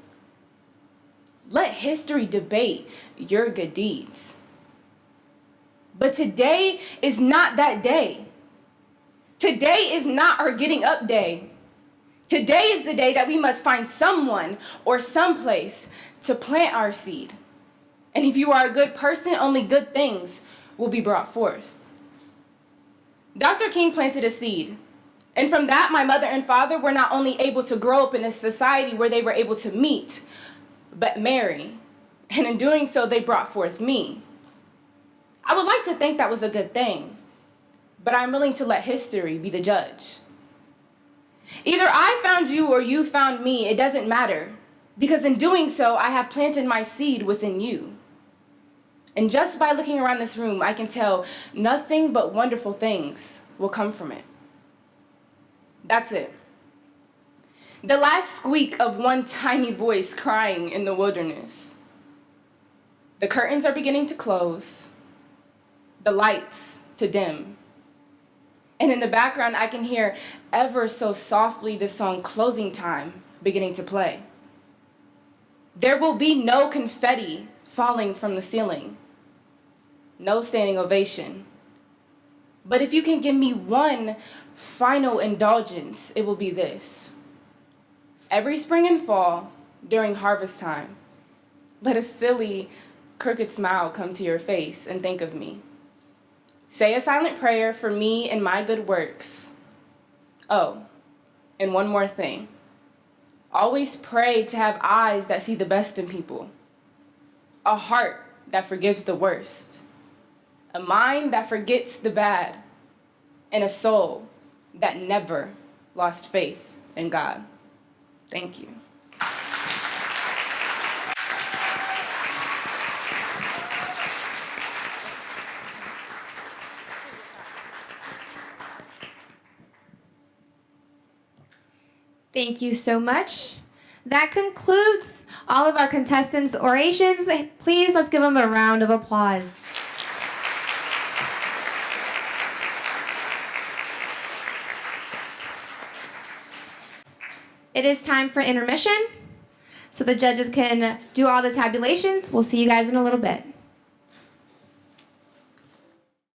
Let history debate your good deeds. But today is not that day. Today is not our getting up day. Today is the day that we must find someone or someplace to plant our seed. And if you are a good person, only good things will be brought forth. Dr. King planted a seed. And from that, my mother and father were not only able to grow up in a society where they were able to meet, but marry. And in doing so, they brought forth me. I would like to think that was a good thing, but I'm willing to let history be the judge. Either I found you or you found me, it doesn't matter, because in doing so, I have planted my seed within you. And just by looking around this room, I can tell nothing but wonderful things will come from it. That's it. The last squeak of one tiny voice crying in the wilderness. The curtains are beginning to close, the lights to dim. And in the background, I can hear ever so softly the song Closing Time beginning to play. There will be no confetti falling from the ceiling, no standing ovation. But if you can give me one final indulgence, it will be this. Every spring and fall, during harvest time, let a silly crooked smile come to your face and think of me. Say a silent prayer for me and my good works. Oh, and one more thing. Always pray to have eyes that see the best in people, a heart that forgives the worst, a mind that forgets the bad, and a soul that never lost faith in God. Thank you. Thank you so much. That concludes all of our contestants' orations. Please, let's give them a round of applause. It is time for intermission, so the judges can do all the tabulations. We'll see you guys in a little bit.